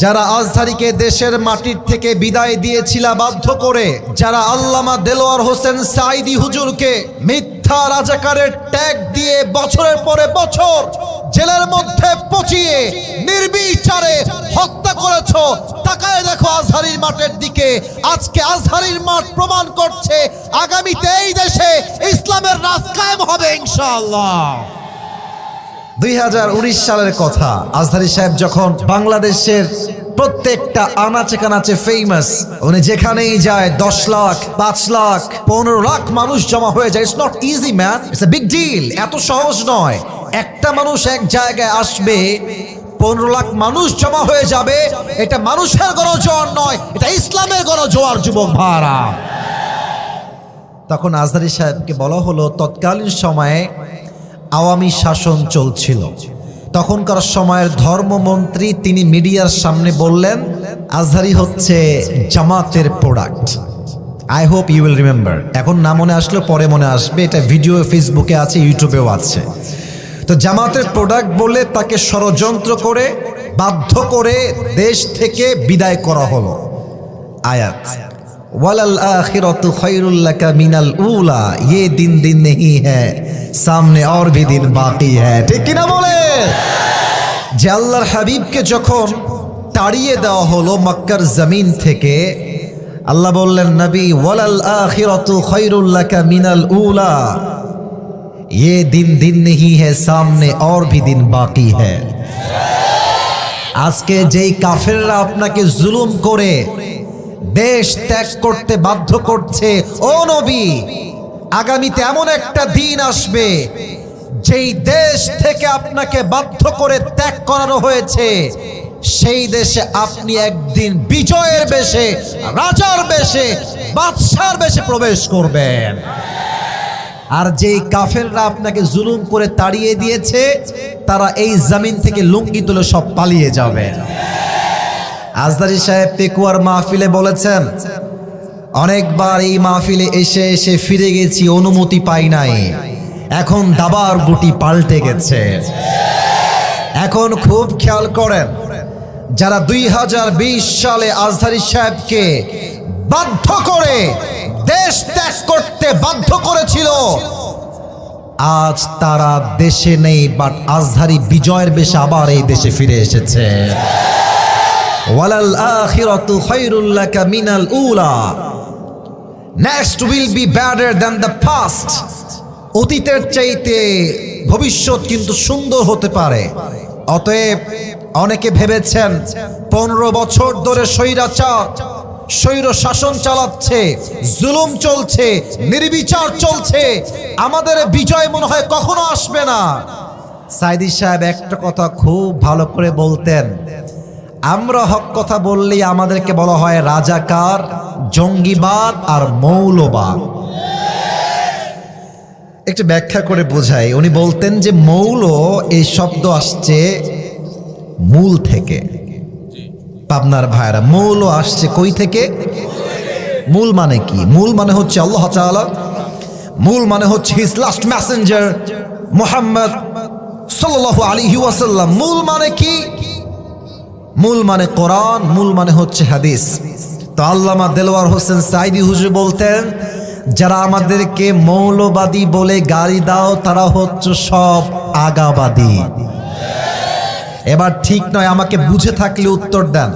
যারা আজহারীকে দেশের মাটির থেকে বিদায় দিয়েছিল বাধ্য করে, যারা আল্লামা দেলোয়ার হোসেন সাঈদী হুজুরকে মিথ্যা রাজাকারের ট্যাগ দিয়ে বছরের পরে বছর জেলের মধ্যে পচিয়ে নির্বিচারে হত্যা করেছো, তাকায় দেখো আজহারীর মাঠের দিকে। আজকে আজহারীর মাঠ প্রমাণ করছে আগামীতে এই দেশে ইসলামের রাজ কায়েম হবে ইনশাআল্লাহ। 2019 সালের কথা, আজহারী সাহেব যখন বাংলাদেশের প্রত্যেকটা আনাচে কানাচে ফেমাস, উনি যেখানেই যায় 10 লাখ 5 লাখ 15 লাখ মানুষ জমা হয়ে যায়। It's not easy man, it's a big deal. এত সহজ নয়। একটা মানুষ এক জায়গায় আসবে, 15 লাখ মানুষ জমা হয়ে যাবে। এটা মানুষের গণজোয়ার নয়, এটা ইসলামের গণজোয়ার যুবক ভাইরা। তখন আজহারী সাহেবকে বলা হলো, তৎকালীন সময়ে আওয়ামী শাসন চলছিল, তখনকার সময়ের ধর্মমন্ত্রী তিনি মিডিয়ার সামনে বললেন আজহারী হচ্ছে জামাতের product. I hope you will remember. এখন না মনে আসলে পরে মনে আসবে, এটা ভিডিও ফেসবুকে আছে, ইউটিউবেও আছে। তো জামাতের প্রোডাক্ট বলে তাকে ষড়যন্ত্র করে বাধ্য করে দেশ থেকে বিদায় করা হলো। আয়াত ওয়ালাল আখিরাতু খায়রুল লাকা মিনাল উলা, ये दिन दिन नहीं है, সামনে और भी दिन बाकी है। ঠিক কিনা বলে? যে আল্লাহর হাবিবকে যখন তাড়িয়ে দেওয়া হলো মক্কার জমিন থেকে, আল্লাহ বললেন নবী ওয়ালাল আখিরাতু খায়রুল লাকা মিনাল উলা, ये दिन दिन नहीं है, सामने और भी दिन बाकी है। আজকে যেই কাফেররা আপনাকে জুলুম করে দেশ ত্যাগ করতে বাধ্য করছে, ও নবী আগামীতে এমন একটা দিন আসবে যেই দেশ থেকে আপনাকে বাধ্য করে ত্যাগ করানো হয়েছে, সেই দেশে আপনি একদিন বিজয়ের বেশে, রাজার বেশে, বাদশার বেশে প্রবেশ করবেন। আর যেই কাফেররা আপনাকে জুলুম করে তাড়িয়ে দিয়েছে, তারা এই জমিন থেকে লুঙ্গি তুলে সব পালিয়ে যাবে। আজহারী সাহেব পেকুয়ার মাহফিলে বলেছেন, অনেকবার এই মাহফিলে এসে এসে ফিরে গেছি, অনুমতি পাই নাই। এখন দাবার গুটি পাল্টে গেছে। এখন খুব খেয়াল করেন, যারা 2020 সালে আজহারী সাহেবকে বাধ্য করে দেশ ত্যাগ করতে বাধ্য করেছিল, আজ তারা দেশে নেই, বাট আজহারী বিজয়ের বেশে আবার এই দেশে ফিরে এসেছে। ওয়ালাল আখিরাতু খায়রুল লাকা মিনাল উলা, next will be better than the past. অতীতের চাইতে ভবিষ্যৎ কিন্তু সুন্দর হতে পারে। অতএব অনেকে ভেবেছেন 15 বছর ধরে স্বৈর শাসন চালাচ্ছে, জুলুম চলছে, নির্বিচার চলছে, আমাদের বিজয় মনে হয় কখনো আসবে না। সাঈদী সাহেব একটা কথা খুব ভালো করে বলতেন, আমরা হক কথা বললেই আমাদেরকে বলা হয় রাজাকার, জঙ্গিবাদ আর মৌলবাদ। একটু ব্যাখ্যা করে বোঝাই। উনি বলতেন যে মৌল এই শব্দ আসছে মূল থেকে। পাবনার ভাইরা, মৌল আসছে কই থেকে? মূল মানে কি? মূল মানে হচ্ছে আল্লাহ তাআলা, মূল মানে হচ্ছে হিজ লাস্ট মেসেঞ্জার মুহাম্মদ সাল্লাল্লাহু আলাইহি ওয়াসাল্লাম। মূল মানে কি? মূল মানে কোরআন, মূল মানে হচ্ছে হাদিস। তো আল্লামা দেলোয়ার হোসেন সাঈদী হুজুর বলতেন, যারা আমাদেরকে মৌলবাদী বলে গালি দাও, তারা হচ্ছে সব আগাবাদী। এবার ঠিক নয়, আমাকে বুঝে থাকলে উত্তর দেন।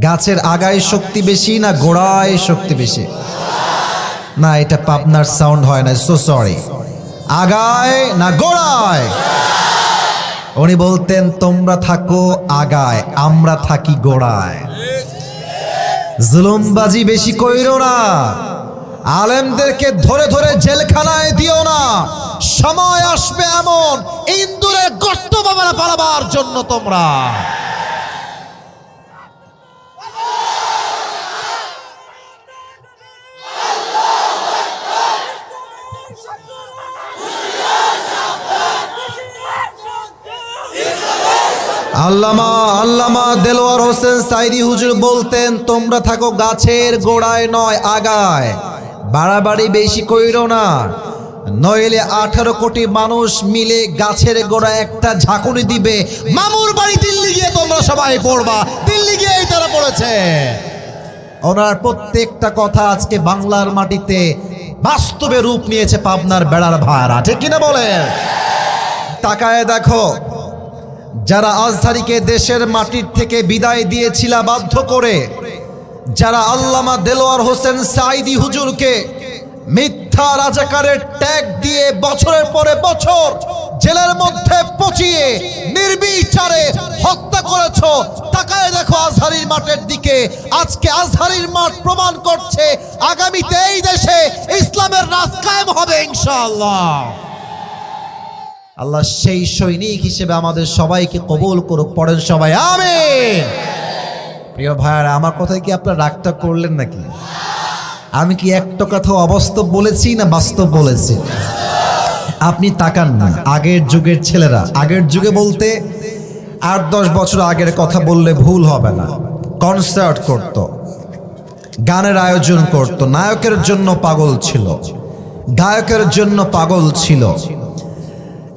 গাছের আগায় শক্তি বেশি না গোড়ায় শক্তি বেশি? না, এটা পাবনার সাউন্ড হয় না, সো সরি। আগায় না গোড়ায়? উনি বলতেন তোমরা থাকো আগায়, আমরা থাকি গোড়ায়। জুলুমবাজি বেশি কইরো না, আলেমদেরকে ধরে ধরে জেলখানায় দিও না। সময় আসবে এমন, ইন্দুরে গর্ত বাবারা পালাবার জন্য তোমরা। আল্লামা দেলোয়ার হোসেন সাঈদী হুজুর বলতেন তোমরা থাকো গাছের গোড়ায় নয় আগায়, বাড়াবাড়ি বেশি কইরো না। নইলে 18 কোটি মানুষ মিলে গাছের গোড়া একটা ঝাঁকুনি দিবে, মামুর বাড়ি দিল্লি গিয়ে তোমরা সবাই পড়বা। দিল্লি গিয়েই তারা পড়েছে। ওনার প্রত্যেকটা কথা আজকে বাংলার মাটিতে বাস্তবে রূপ নিয়েছে পাবনার বেড়ার ভাড়া, ঠিক কিনা বলেন? তাকায় দেখো, যারা আজহারীকে দেশের মাটির থেকে বিদায় দিয়েছিল বাধ্য করে, যারা আল্লামা দেলোয়ার হোসেন সাঈদী হুজুরকে মিথ্যা রাজাকারের ট্যাগ দিয়ে বছরের পরে বছর জেলের মধ্যে পচিয়ে নির্বিচারে হত্যা করেছো, তাকায় দেখো আজহারীর মাঠের দিকে। আজকে আজহারীর মাঠ প্রমাণ করছে আগামীতে এই দেশে ইসলামের রাজ কায়েম হবে ইনশাআল্লাহ। আল্লাহ সেই সৈনিক হিসেবে আমাদের সবাইকে কবুল করুক। পড়েন সবাই আমিন। প্রিয় ভাইয়ারা, আমার কথায় কি আপনারা রাগটা করলেন নাকি? আমি কি একটা কথা অবাস্তব বলেছি না বাস্তব বলেছি? আপনি তাকান না, আগের যুগের ছেলেরা, আগের যুগে বলতে 8-10 বছর আগের কথা বললে ভুল হবে না, কনসার্ট করত, গানের আয়োজন করত, নায়কের জন্য পাগল ছিল, গায়কের জন্য পাগল ছিল।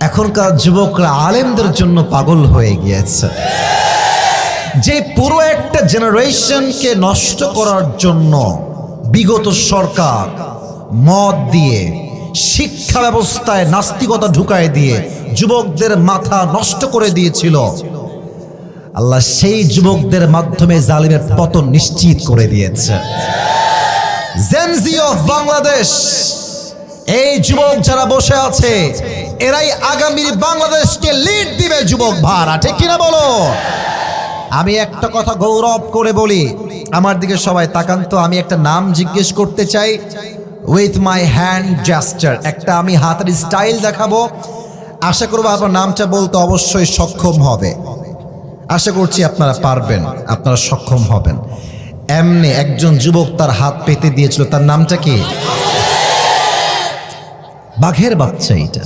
এখনকার যুবকরা আলেমদের জন্য পাগল হয়ে গিয়েছে। যে পুরো একটা জেনারেশনকে নষ্ট করার জন্য বিগত সরকার মদ দিয়ে, শিক্ষা ব্যবস্থায় নাস্তিকতা ঢুকায় দিয়ে যুবকদের মাথা নষ্ট করে দিয়েছিল, আল্লাহ সেই যুবকদের মাধ্যমে জালিমের পতন নিশ্চিত করে দিয়েছে। জেনজি অফ বাংলাদেশ, এই যুবক যারা বসে আছে এরাই আগামীর বাংলাদেশকে লিড দিবে যুবক ভাড়া, ঠিক কিনা বলো? আমি একটা কথা গৌরব করে বলি, আমার দিকে সবাই তাকান তো, আমি একটা নাম জিজ্ঞেস করতে চাই উইথ মাই হ্যান্ড জেস্টার। একটা আমি হাতের স্টাইল দেখাবো, আশা করবো আপনার নামটা বলতে অবশ্যই সক্ষম হবে। আশা করছি আপনারা পারবেন, আপনারা সক্ষম হবেন। এমনি একজন যুবক তার হাত পেতে দিয়েছিল, তার নামটা কি? বাঘের বাচ্চা। এটা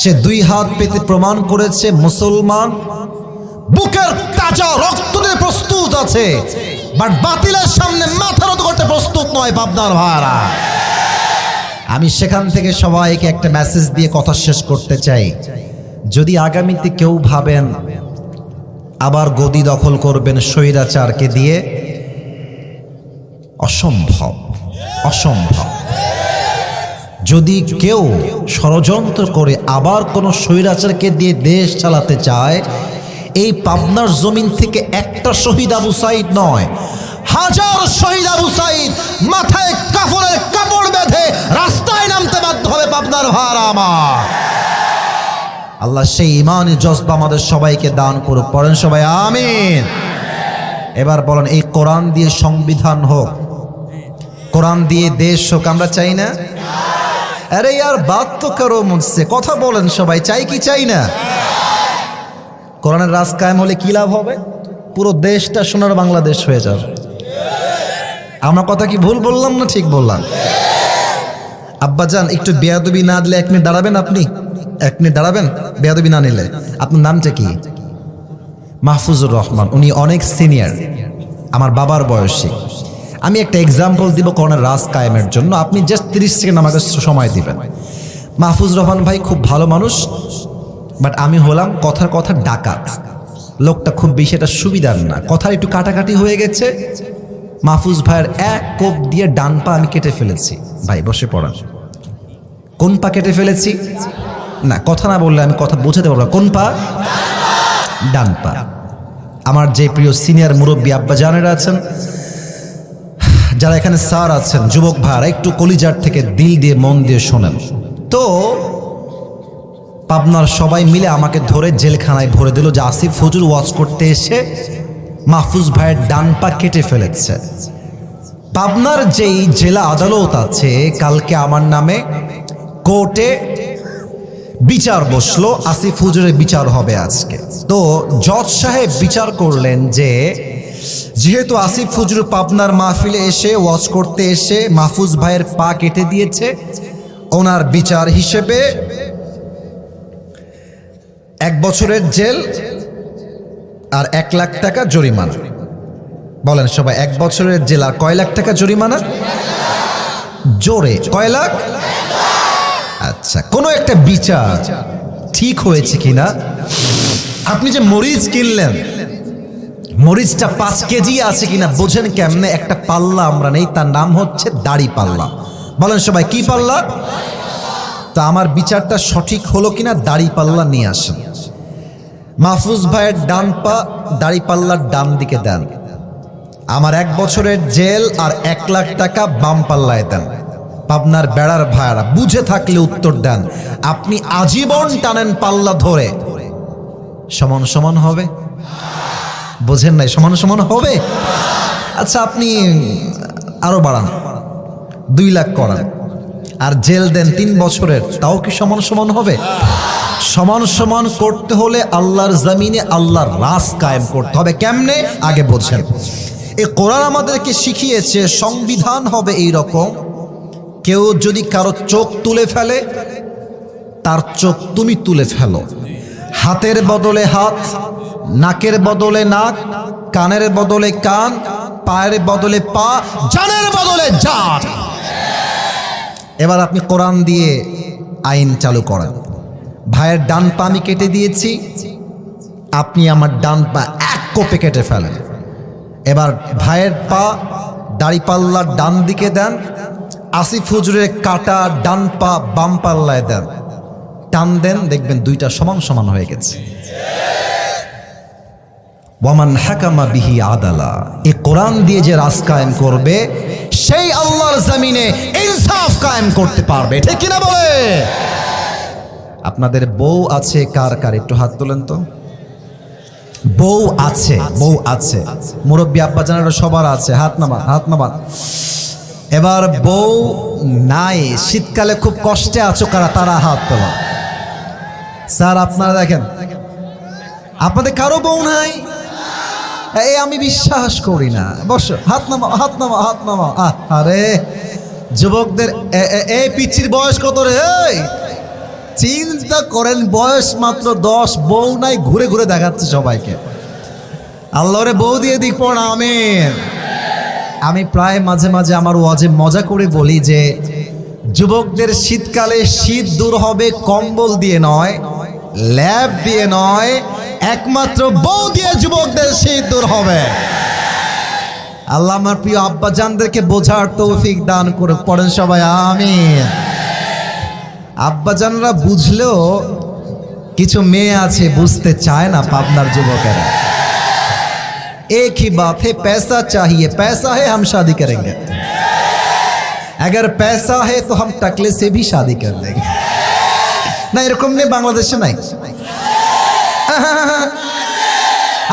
সে 2 হাত পেতে প্রমাণ করেছে মুসলমান, বুকের তাজা রক্ত দিয়ে প্রস্তুত আছে, বাট বাতিলের সামনে মাথা নত করতে প্রস্তুত নয় পাবনার ভাইরা। আমি সেখান থেকে সবাইকে একটা মেসেজ দিয়ে কথা শেষ করতে চাই। যদি আগামীতে কেউ ভাবেন আবার গদি দখল করবেন স্বৈরাচারকে দিয়ে, অসম্ভব, অসম্ভব। যদি কেউ ষড়যন্ত্র করে আবার কোনো স্বৈরাচারকে দিয়ে দেশ চালাতে চায়, এই পাবনার জমিন থেকে একটা শহীদ আবু সাঈদ নয়, 1000 শহীদ আবু সাঈদ মাথায় কাফনের কাপড় বেঁধে রাস্তায় নামতে বাধ্য হবে পাবনার ভাড়া আমার। আল্লাহ সেই ইমানি জজবা আমাদের সবাইকে দান করুক। পড়েন সবাই আমিন। এবার বলেন, এই কোরআন দিয়ে সংবিধান হোক, কোরআন দিয়ে দেশ হোক, আমরা চাই না? আরে यार बात तो करो मुझसे, কথা বলেন সবাই, চাই কি চাই না? কোরআনের রাজ কায়েম হলে কি লাভ হবে? পুরো দেশটা সোনার বাংলাদেশ হয়ে যাবে। আমার কথা কি ভুল বললাম না ঠিক বললাম? আব্বাজান একটু বেয়াদবি না দিলে 1 মিনিট দাঁড়াবেন? আপনি 1 মিনিট দাঁড়াবেন বেয়াদবি না নিলে? আপনার নামটা কি? মাহফুজুর রহমান। উনি অনেক সিনিয়র, আমার বাবার বয়সী। আমি একটা এক্সাম্পল দিব কোরআনের রাজ কায়েমের জন্য, আপনি জাস্ট 30 সেকেন্ড আমাকে সময় দিবেন। মাহফুজুর রহমান ভাই খুব ভালো মানুষ, বাট আমি হলাম কথার কথা ডাকাত। লোকটা খুব বেশি এটা সুবিধার না, কথার একটু কাটাকাটি হয়ে গেছে। মাহফুজ ভাইয়ের 1 কোপ দিয়ে ডান পা আমি কেটে ফেলেছি। ভাই বসে পড়ান। কোন পা কেটে ফেলেছি? না, কথা না বললে আমি কথা বোঝাতে পারবো না। কোন পা? ডান পা। আমার যে প্রিয় সিনিয়র মুরব্বী আব্বা জানেরা আছেন, যারা এখানে স্যার আছেন, যুবক ভাইরা, একটু কলিজার থেকে দিল দিয়ে মন দিয়ে শোনেন তো। পাবনার সবাই মিলে আমাকে ধরে জেলখানায় ভরে দিল যে আসিফ হুজুর ওয়াজ করতে এসে মাহফুজ ভাইয়ের ডান পা কেটে ফেলেছে। পাবনার যেই জেলা আদালত আছে, কালকে আমার নামে কোর্টে বিচার বসলো, আসিফ হুজুরের বিচার হবে আজকে। তো জজ সাহেব বিচার করলেন যে যেহেতু আসিফ হুজুর পাবনার মাহফিলে এসে ওয়াজ করতে এসে মাহফুজ ভাইয়ের পা কেটে দিয়েছে, ওনার বিচার হিসেবে 1 বছরের জেল আর 1 লাখ টাকা জরিমানা। বলেন সবাই, 1 বছরের জেল আর কয় লাখ টাকা জরিমানা? জোরে কয় লাখ? আচ্ছা, কোনো একটা বিচার ঠিক হয়েছে কিনা? আপনি যে মরিচ কিনলেন, মরিচটা 5 কেজি আছে কিনা বোঝেন কেমনে? একটা পাল্লা আমরা নেই, তার নাম হচ্ছে দাড়ি পাল্লা। বলেন সবাই, কি পাল্লা? তো আমার বিচারটা সঠিক হলো কিনা দাড়ি পাল্লা নিয়ে আসেন। মাহফুজ ভাইয়ের ডান পা দাড়ি পাল্লার ডান দিকে দেন। আমার 1 বছরের জেল আর 1 লাখ টাকা বাম পাল্লায় দেন। পাবনার বেড়ার ভাইয়ারা বুঝে থাকলে উত্তর দেন। আপনি আজীবন টানেন পাল্লা ধরে, সমান সমান হবে? বোঝেন নাই? সমান সমান হবে। আচ্ছা, আপনি আরো বাড়ান, 2 লাখ করান, আর জেল দেন 3 বছরের, তাও কি সমান সমান হবে? সমান সমান করতে হলে আল্লাহর জমিনে আল্লাহর রাজ কায়েম করতে হবে। কেমনে? আগে বোঝেন। এই কোরআন আমাদেরকে শিখিয়েছে সংবিধান হবে এই রকম, কেউ যদি কারো চোখ তুলে ফেলে, তার চোখ তুমি তুলে ফেলো। হাতের বদলে হাত, নাকের বদলে নাক, কানের বদলে কান, পায়ের বদলে পা, জানের বদলে জান। এবার আপনি কোরআন দিয়ে আইন চালু করেন। ভাইয়ের ডান পা আমি কেটে দিয়েছি, আপনি আমার ডান পা 1 কোপে কেটে ফেলেন। এবার ভাইয়ের পা দাড়িপাল্লার ডান দিকে দেন, আসিফ হুজুরের কাটা ডান পা বাম পাল্লায় দেন, টান দেন, দেখবেন 2টা সমান সমান হয়ে গেছে। ওয়ামান হাকামা বিহি আদালা, এই কোরআন দিয়ে যে রাজ কায়েম করবে সেই আল্লাহর জমিনে ইনসাফ কায়েম করতে পারবে। ঠিক কিনা বলে? আপনাদের বউ আছে কার কার? একটু হাত তোলেন তো। বউ আছে, বউ আছে, মুরব্বী আব্বা জানারা সবার আছে, হাত নামান, হাত নামান। এবার বউ নাই, শীতকালে খুব কষ্টে আছো কারা? তারা হাত তোলা। স্যার আপনারা দেখেন, আপনাদের কারো বউ নাই? এই আমি বিশ্বাস করি না। বসো, হাত নামাও, হাত নামাও, হাত নামাও। আরে যুবকদের এই পিচ্চির বয়স কত রে? চিন্তা করেন, বয়স মাত্র 10, বউ নাই, ঘুরে ঘুরে দেখাচ্ছে সবাইকে। আল্লাহরে বউ দিয়ে দিক পড়, আমিন। আমি প্রায় মাঝে মাঝে আমার ওয়াজে মজা করে বলি যে যুবকদের শীতকালে শীত দূর হবে কম্বল দিয়ে নয়, ল্যাব দিয়ে নয়, একমাত্র বউ দিয়ে যুবকদের শীত দূর হবে। আল্লাহ আমার প্রিয় আব্বা জানদেরকে বোঝার তৌফিক দান করে পড়েন সবাই, আমিন। আব্বা জানরা বুঝলেও কিছু মেয়ে আছে বুঝতে চায় না, পাবনার যুবকেরা। एक ही बात है, पैसा चाहिए, पैसा है हम शादी करेंगे, अगर पैसा है तो हम टकले से भी शादी कर लेंगे। না এরকম নেই বাংলাদেশে? নাই?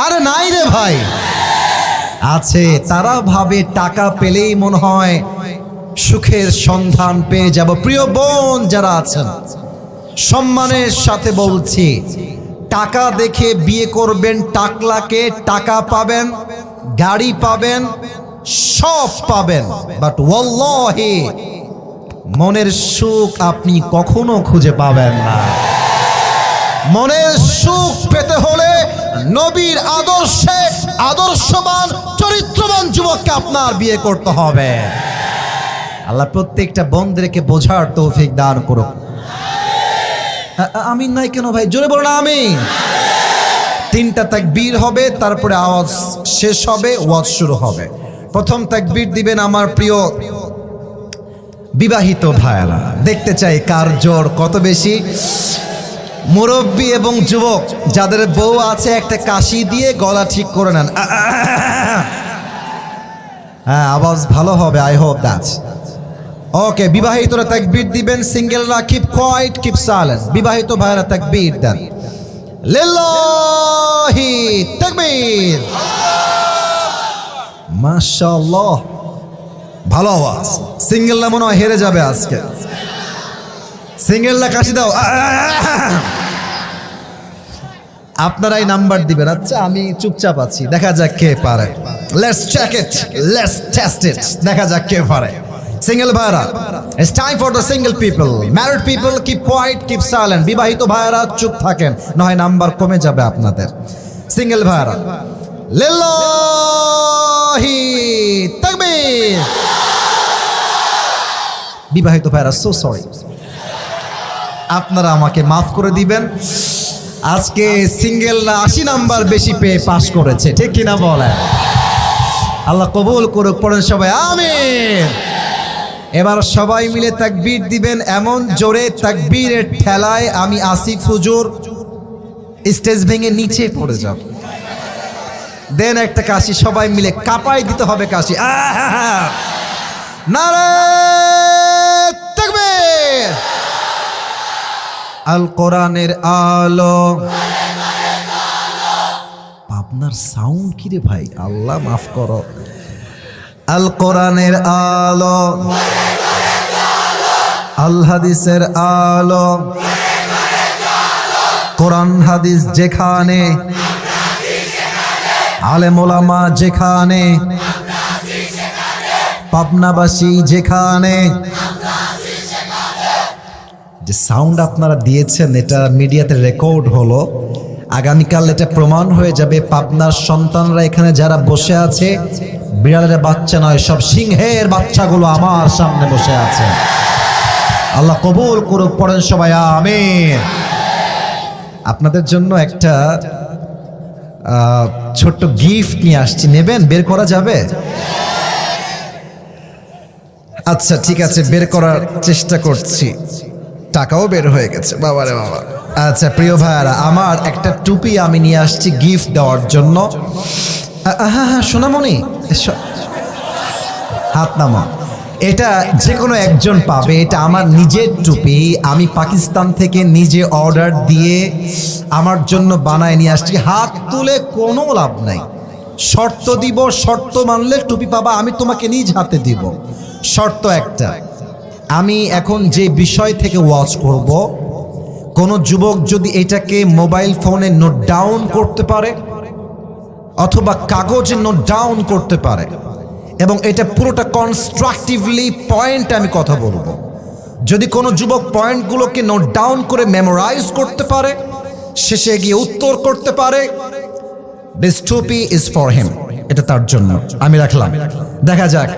আরে নাই রে ভাই, আছে। তারা ভাবে টাকা পেলেই মনে হয় সুখের সন্ধান পেয়ে যাব। প্রিয় বোন যারা আছেন, সম্মানের সাথে বলছি, টাকা দেখে বিয়ে করবেন, টাকলাকে টাকা পাবেন, গাড়ি পাবেন, সব পাবেন, বাট ওয়াল্লাহি মনের সুখ আপনি কখনো খুঁজে পাবেন না। মনের সুখ পেতে হলে নবীর আদর্শে আদর্শবান চরিত্রবান যুবককে আপনার বিয়ে করতে হবে। আল্লাহ প্রত্যেকটা বন্ধুদেরকে বোঝার তৌফিক দান করুক। আমিন নাই কেন ভাই? জোরে বলুন আমিন। 3টা তাকবীর হবে, তারপরে আওয়াজ শেষ হবে, ওয়াজ শুরু হবে। প্রথম তাকবীর দিবেন আমার প্রিয় বিবাহিত ভাইয়েরা। দেখতে চাই কার জোর কত বেশি। মুরব্বী এবং যুবক যাদের বউ আছে, একটা কাশি দিয়ে গলা ঠিক করে নেন। হ্যাঁ, আওয়াজ ভালো হবে, আই হোপ দ্যাটস ওকে। বিবাহিতরা তাকবীর দিবেন, সিঙ্গেলরা কিপ কোয়াইট, কিপ সাইলেন্ট। বিবাহিত ভাইরা তাকবীর দেন, লিল্লাহি তাকবীর। মাশাআল্লাহ, ভালো আওয়াজ। সিঙ্গেলরা মনে হয় হেরে যাবে আজকে। সিঙ্গেলরা কাশি দাও। আপনারাই নাম্বার দিবেন। আচ্ছা, আমি চুপচাপ আছি, দেখা যাক কে পারে। Let's check it, let's test it, দেখা যাক কে পারে। সিঙ্গেল ভাইরা, it's time for the single people. Married people keep quiet, keep silent. বিবাহিত ভাইরা চুপ থাকেন, নয় নাম্বার কমে যাবে আপনাদের। সিঙ্গেল ভাইরা, লিল্লাহি তাকবীর। বিবাহিত ভাইরা, সো সরি, আপনারা আমাকে মাফ করে দিবেন। আজকে সিঙ্গেলরা 80 নাম্বার বেশি পেয়ে পাশ করেছে, ঠিক কিনা বলেন? আল্লাহ কবুল করুক, পড়েন সবাই আমিন। এবার সবাই মিলে তাকবীর দিবেন, এমন জোরে তাকবীরের ঠেলায় আমি আসিফ হুজুর স্টেজ ভেঙে নিচে পড়ে যাব। দেন একটা কাশি, সবাই মিলে কাপাই দিতে হবে কাশি। নারে তাকবীর। আল কোরআনের আলো। আপনার সাউন্ড কি রে ভাই? আল্লাহ মাফ করো। আল কোরআনের আলো, আল হাদিসের আলো। কোরআন হাদিস যেখানে, আলেম ওলামা যেখানে, পাবনাবাসী যেখানে। যে সাউন্ড আপনারা দিয়েছেন এটা মিডিয়াতে রেকর্ড হলো, আগামীকাল এটা প্রমাণ হয়ে যাবে। পাবনার সন্তানরা এখানে যারা বসে আছে, বিড়ালের বাচ্চা নয়, সব সিংহের বাচ্চাগুলো আমার সামনে বসে আছে। আল্লাহ কবুল করুক, পড়েন সবাই আমিন। আপনাদের জন্য একটা ছোট্ট গিফট নিয়ে আসছি, নেবেন? বের করা যাবে? আচ্ছা ঠিক আছে, বের করার চেষ্টা করছি। টাকাও বের হয়ে গেছে, বাবারে বাবা। আচ্ছা প্রিয় ভাইয়ারা, আমার একটা টুপি আমি নিয়ে আসছি গিফট দেওয়ার জন্য। হ্যাঁ সোনামণি, হাত নামা। এটা যে কোনো একজন পাবে, এটা আমার নিজের টুপি। আমি পাকিস্তান থেকে নিজে অর্ডার দিয়ে আমার জন্য বানায় নিয়ে আসছি। হাত তুলে কোনো লাভ নাই, শর্ত দিব, শর্ত মানলে টুপি পাবা। আমি তোমাকে নিজ হাতে দিব। শর্ত একটা, আমি এখন যে বিষয় থেকে ওয়াচ করব, কোনো যুবক যদি এটাকে মোবাইল ফোনে নোট ডাউন করতে পারে অথবা কাগজে নোট ডাউন করতে পারে, এবং এটা পুরোটা কনস্ট্রাকটিভলি পয়েন্ট আমি কথা বলবো, যদি কোনো যুবক পয়েন্টগুলোকে নোট ডাউন করে মেমোরাইজ করতে পারে, শেষে গিয়ে উত্তর করতে পারে, দিস টুপি ইজ ফর হিম, এটা তার জন্য আমি রাখলাম। দেখা যাক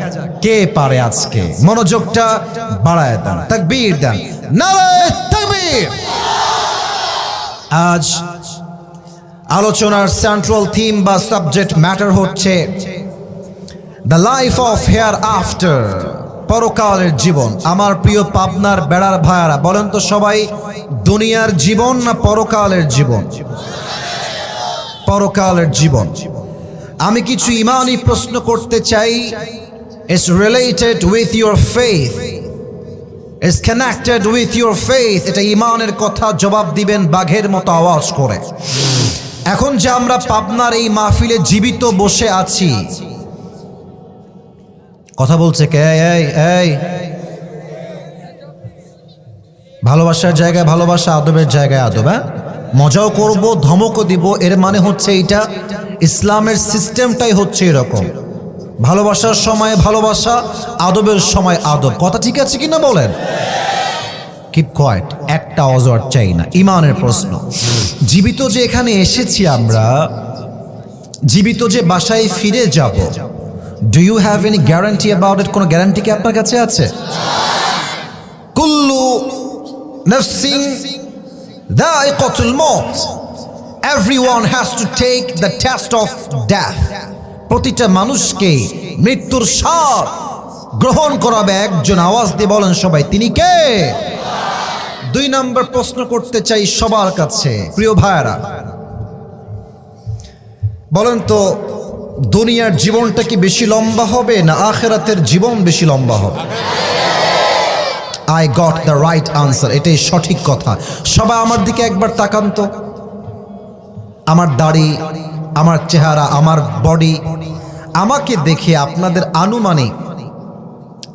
কে পারে আজকে। মনোযোগটা বাড়ায় দেন, তাকবীর দেন, নারে তাকবীর। আজ আলোচনার সেন্ট্রাল থিম বা সাবজেক্ট ম্যাটার হচ্ছে the life of hair after, পরকালের জীবন। আমার প্রিয় পাবনার বেড়ার ভাইয়ারা, বলেন তো সবাই, দুনিয়ার জীবন না পরকালের জীবন? পরকালের জীবন। আমি কিছু ইমানি প্রশ্ন করতে চাই। It's related with your faith. It's connected with your faith. এটা ইমানের কথা, জবাব দিবেন বাঘের মতো আওয়াজ করে। এখন যে আমরা পাবনার এই মাহফিলে জীবিত বসে আছি, কথা বলছে কে? এই ভালোবাসার জায়গায় ভালোবাসা, আদবের জায়গায় আদব। হ্যাঁ, মজাও করব, ধমকও দিব। এর মানে হচ্ছে এইটা ইসলামের সিস্টেমটাই হচ্ছে এরকম, ভালোবাসার সময় ভালোবাসা, আদবের সময় আদব। কথা ঠিক আছে কিনা বলেন? কিপ কোয়াইট, একটা অজর চাই না। ইমানের প্রশ্ন, জীবিত যে এখানে এসেছি আমরা, জীবিত যে বাসায় ফিরে যাব, do you have any guarantee about it? কোনো গ্যারান্টি কি আপনার কাছে আছে? কুল্লু নাফসিন যায়িকাতুল মউত, everyone has to take the test of death. প্রতিটা মানুষকে মৃত্যুর স্বাদ গ্রহণ করাবে একজন। আওয়াজ দিয়ে বলেন সবাই, তিনি কে? 2 নম্বর প্রশ্ন করতে চাই সবার কাছে, প্রিয় ভাইয়ারা, বলেন তো দুনিয়ার জীবনটা কি বেশি লম্বা হবে না আখিরাতের জীবন বেশি লম্বা হবে? I got the right answer, এটাই সঠিক কথা। সবাই আমার দিকে একবার তাকান তো। আমার দাড়ি, আমার চেহারা, আমার বডি, আমাকে দেখে আপনাদের আনুমানিক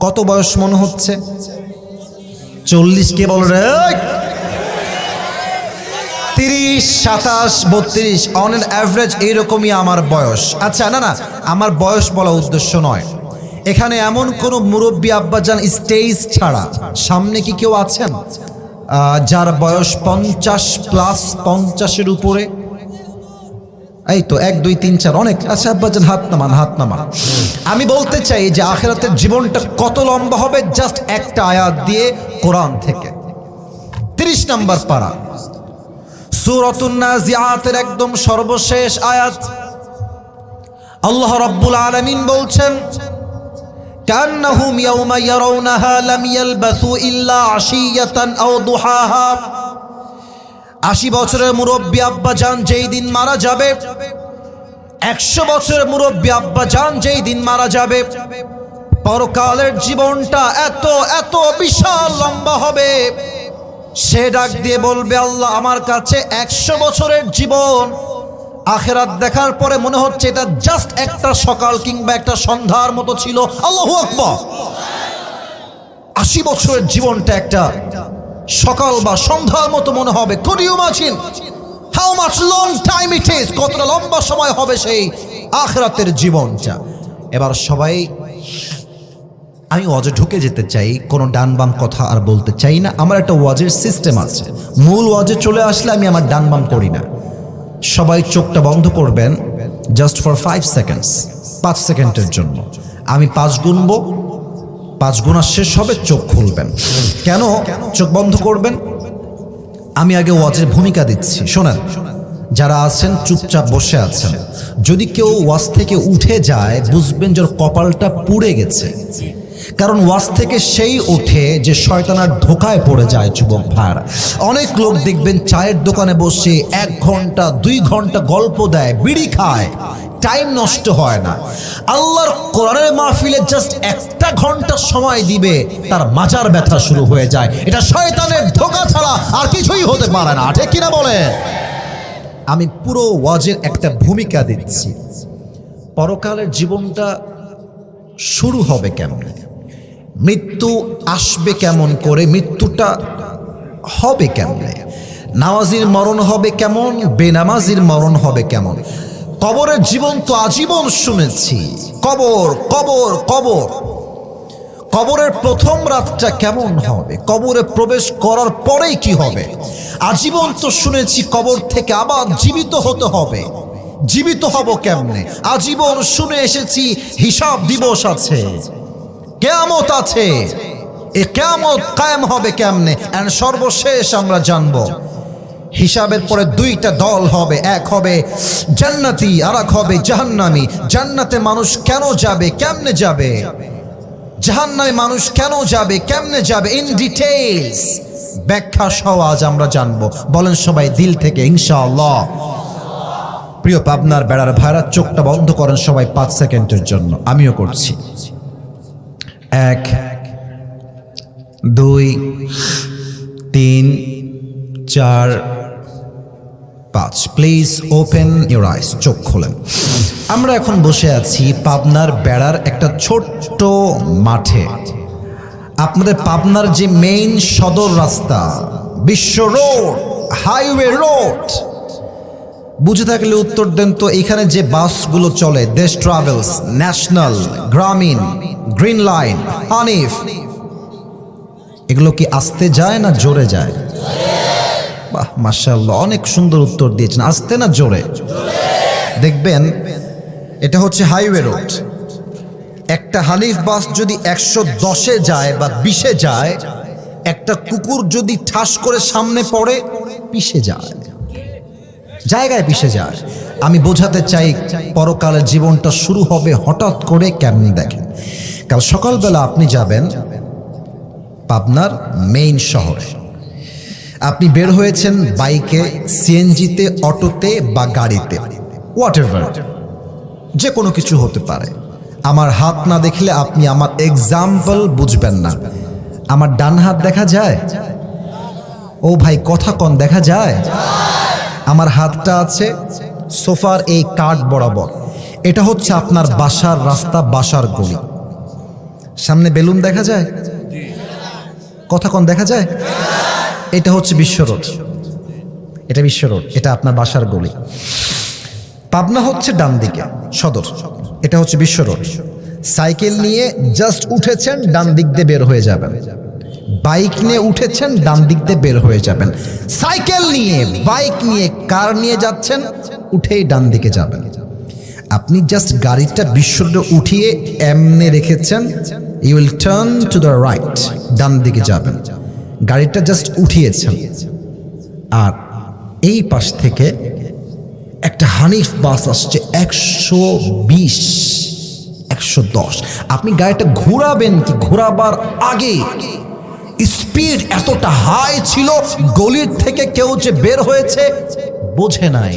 কত বয়স মনে হচ্ছে? 40 কে বল রে? 30, 27, 32 অন এন অ্যাভারেজ এইরকমই আমার বয়স। আচ্ছা না, আমার বয়স বলা উদ্দেশ্য নয়। এখানে এমন কোন মুরব্বী আব্বাজান স্টেজ ছাড়া সামনে কি কেউ আছেন যার বয়স 50+, 50-এর উপরে? এই তো 1 2 3 4 অনেক। আচ্ছা আব্বাজান হাত নামান, হাত নামান। আমি বলতে চাই যে আখিরাতের জীবনটা কত লম্বা হবে জাস্ট একটা আয়াত দিয়ে কোরআন থেকে। 30 নম্বর পারা সূরাতুন নাজিআতের একদম সর্বশেষ আয়াত। আল্লাহ রাব্বুল আলামিন বলছেন কান্নাহুম ইয়াওমা ইয়ারাউনাহা লাম ইয়ালবাসু ইল্লা আশিয়াতান আও দুহাহা। 80 বছরের মুরব্বী আব্বা জান যেই দিন মারা যাবে, 100 বছরের মুরব্বী আব্বা জান যেই দিন মারা যাবে, পরকালের জীবনটা এত এত বিশাল লম্বা হবে, সে ডাক দিয়ে বলবে আল্লাহ আমার কাছে 100 বছরের জীবন আখিরাত দেখার পরে মনে হচ্ছে এটা জাস্ট একটা সকাল কিংবা একটা সন্ধ্যার মতো ছিল। আল্লাহু আকবার। 80 বছরের জীবনটা একটা সকাল বা সন্ধ্যার মতো মনে হবে। Could you imagine how much long time it is? কতটা লম্বা সময় হবে সেই আখিরাতের জীবনটা। এবার সবাই, আমি ওয়াজে ঢুকে যেতে চাই, কোনো ডান বাম কথা আর বলতে চাই না। আমার একটা ওয়াজের সিস্টেম আছে, মূল ওয়াজে চলে আসলে আমি আমার ডান বাম করি না। সবাই চোখটা বন্ধ করবেন জাস্ট ফর 5 সেকেন্ডস, 5 সেকেন্ডের জন্য। আমি 5 গুনবো, 5 গুণা শেষ হবে, চোখ খুলবেন। কেন চোখ বন্ধ করবেন? আমি আগে ওয়াজের ভূমিকা দিচ্ছি, শোনেন। যারা আছেন চুপচাপ বসে আছেন, যদি কেউ ওয়াজ থেকে উঠে যায় বুঝবেন যে কপালটা পুড়ে গেছে। কারণ ওয়াজ থেকে সেই ওঠে যে শয়তানের ধোকায় পড়ে যায়। যুবক ভাইরা, অনেক লোক দেখবেন চায়ের দোকানে বসে 1 ঘন্টা 2 ঘন্টা গল্প দেয়, বিড়ি খায়, টাইম নষ্ট হয় না। আল্লাহর কোরআনের মাহফিলে জাস্ট 1 ঘন্টা সময় দিবে, তার মাজার ব্যথা শুরু হয়ে যায়। এটা শয়তানের ধোকা ছাড়া আর কিছুই হতে পারে না, ঠিক কিনা বলে? আমি পুরো ওয়াজের একটা ভূমিকা দিচ্ছি। পরকালের জীবনটা শুরু হবে কেমনে, মৃত্যু আসবে কেমন করে, মৃত্যুটা হবে কেমনে, নামাজির মরণ হবে কেমন, বেনামাজির মরণ হবে কেমন, কবরের জীবন তো আজীবন শুনেছি। কবর কবর কবর, কবরের প্রথম রাতটা কেমন হবে, কবরে প্রবেশ করার পরেই কি হবে। আজীবন তো শুনেছি কবর থেকে আবার জীবিত হতে হবে। জীবিত হব কেমনে? আজীবন শুনে এসেছি হিসাব দিবস আছে, কিয়ামত আছে। এই কিয়ামত কায়েম হবে কেমনে? এন্ড সর্বশেষ আমরা জানবো হিসাবের পরে 2টা দল হবে, এক হবে জান্নাতি আর এক হবে জাহান্নামী। জান্নাতে মানুষ কেন যাবে, কেমনে যাবে, জাহান্নামে মানুষ কেন যাবে, কেমনে যাবে, ইন ডিটেইলস ব্যাখ্যা সহ আজ আমরা জানবো। বলেন সবাই দিল থেকে ইনশাআল্লাহ। প্রিয় পাবনার বেড়ার ভাইরা, চোখটা বন্ধ করেন সবাই 5 সেকেন্ডের জন্য, আমিও করছি। 1 2 3 4 5। প্লিজ ওপেন ইউর আইস, চোখ খোলেন। আমরা এখন বসে আছি পাবনার বেড়ার একটা ছোট্ট মাঠে। আপনাদের পাবনার যে মেইন সদর রাস্তা, বিশ্ব রোড, হাইওয়ে রোড, বুঝে থাকলে উত্তর দেন তো। এখানে যে বাসগুলো চলে, দেশ ট্রাভেলস, ন্যাশনাল, গ্রামীণ, গ্রিন লাইন, হানিফ, এগুলো কি আস্তে যায় না জোরে যায়? বাহ মাশাআল্লাহ, অনেক সুন্দর উত্তর দিয়েছেন। আস্তে না জোরে? দেখবেন এটা হচ্ছে হাইওয়ে রোড। একটা হানিফ বাস যদি 110-এ যায় বা 20-এ যায়, একটা কুকুর যদি ঠাস করে সামনে পড়ে পিষে যায়, জায়গায় পিষে যায়। আমি বোঝাতে চাই পরকালের জীবনটা শুরু হবে হঠাৎ করে কেমনি। দেখেন, কাল সকালবেলা আপনি যাবেন পাবনার মেইন শহরে। আপনি বের হয়েছেন বাইকে, সিএনজিতে, অটোতে বা গাড়িতে, হোয়াটএভার, যে কোনো কিছু হতে পারে। আমার হাত না দেখলে আপনি আমার এক্সাম্পল বুঝবেন না। আমার ডান হাত দেখা যায়? ও ভাই কথা কন, দেখা যায়? আমার হাতটা আছে সোফার এই কাঠ বরাবর। এটা হচ্ছে আপনার বাসার রাস্তা, বাসার গলি। সামনে বেলুন দেখা যায়? কথা কন, দেখা যায়? এটা হচ্ছে বিশ্ব রোড, এটা বিশ্ব রোড, এটা আপনার বাসার গলি। পাবনা হচ্ছে ডান দিকে সদর, এটা হচ্ছে বিশ্ব রোড। সাইকেল নিয়ে জাস্ট উঠেছেন, ডান দিক দিয়ে বের হয়ে যাবেন। বাইক নিয়ে উঠেছেন, ডান দিক দিয়ে বের হয়ে যাবেন। সাইকেল নিয়ে, বাইক নিয়ে, কার নিয়ে যাচ্ছেন, উঠেই ডান দিকে যাবেন। আপনি জাস্ট গাড়িটা বিশ্বটা উঠিয়ে এমনে রেখেছেন, you will turn to the right, ডান দিকে যাবেন। গাড়িটা জাস্ট উঠিয়েছেন, আর এই পাশ থেকে একটা হানিফ বাস আসছে 120 110। আপনি গাড়িটা ঘোরাবেন কি ঘোরাবার আগে স্পিড এতটা হাই ছিল, গলির থেকে কেউ যে বের হয়েছে বোঝে নাই।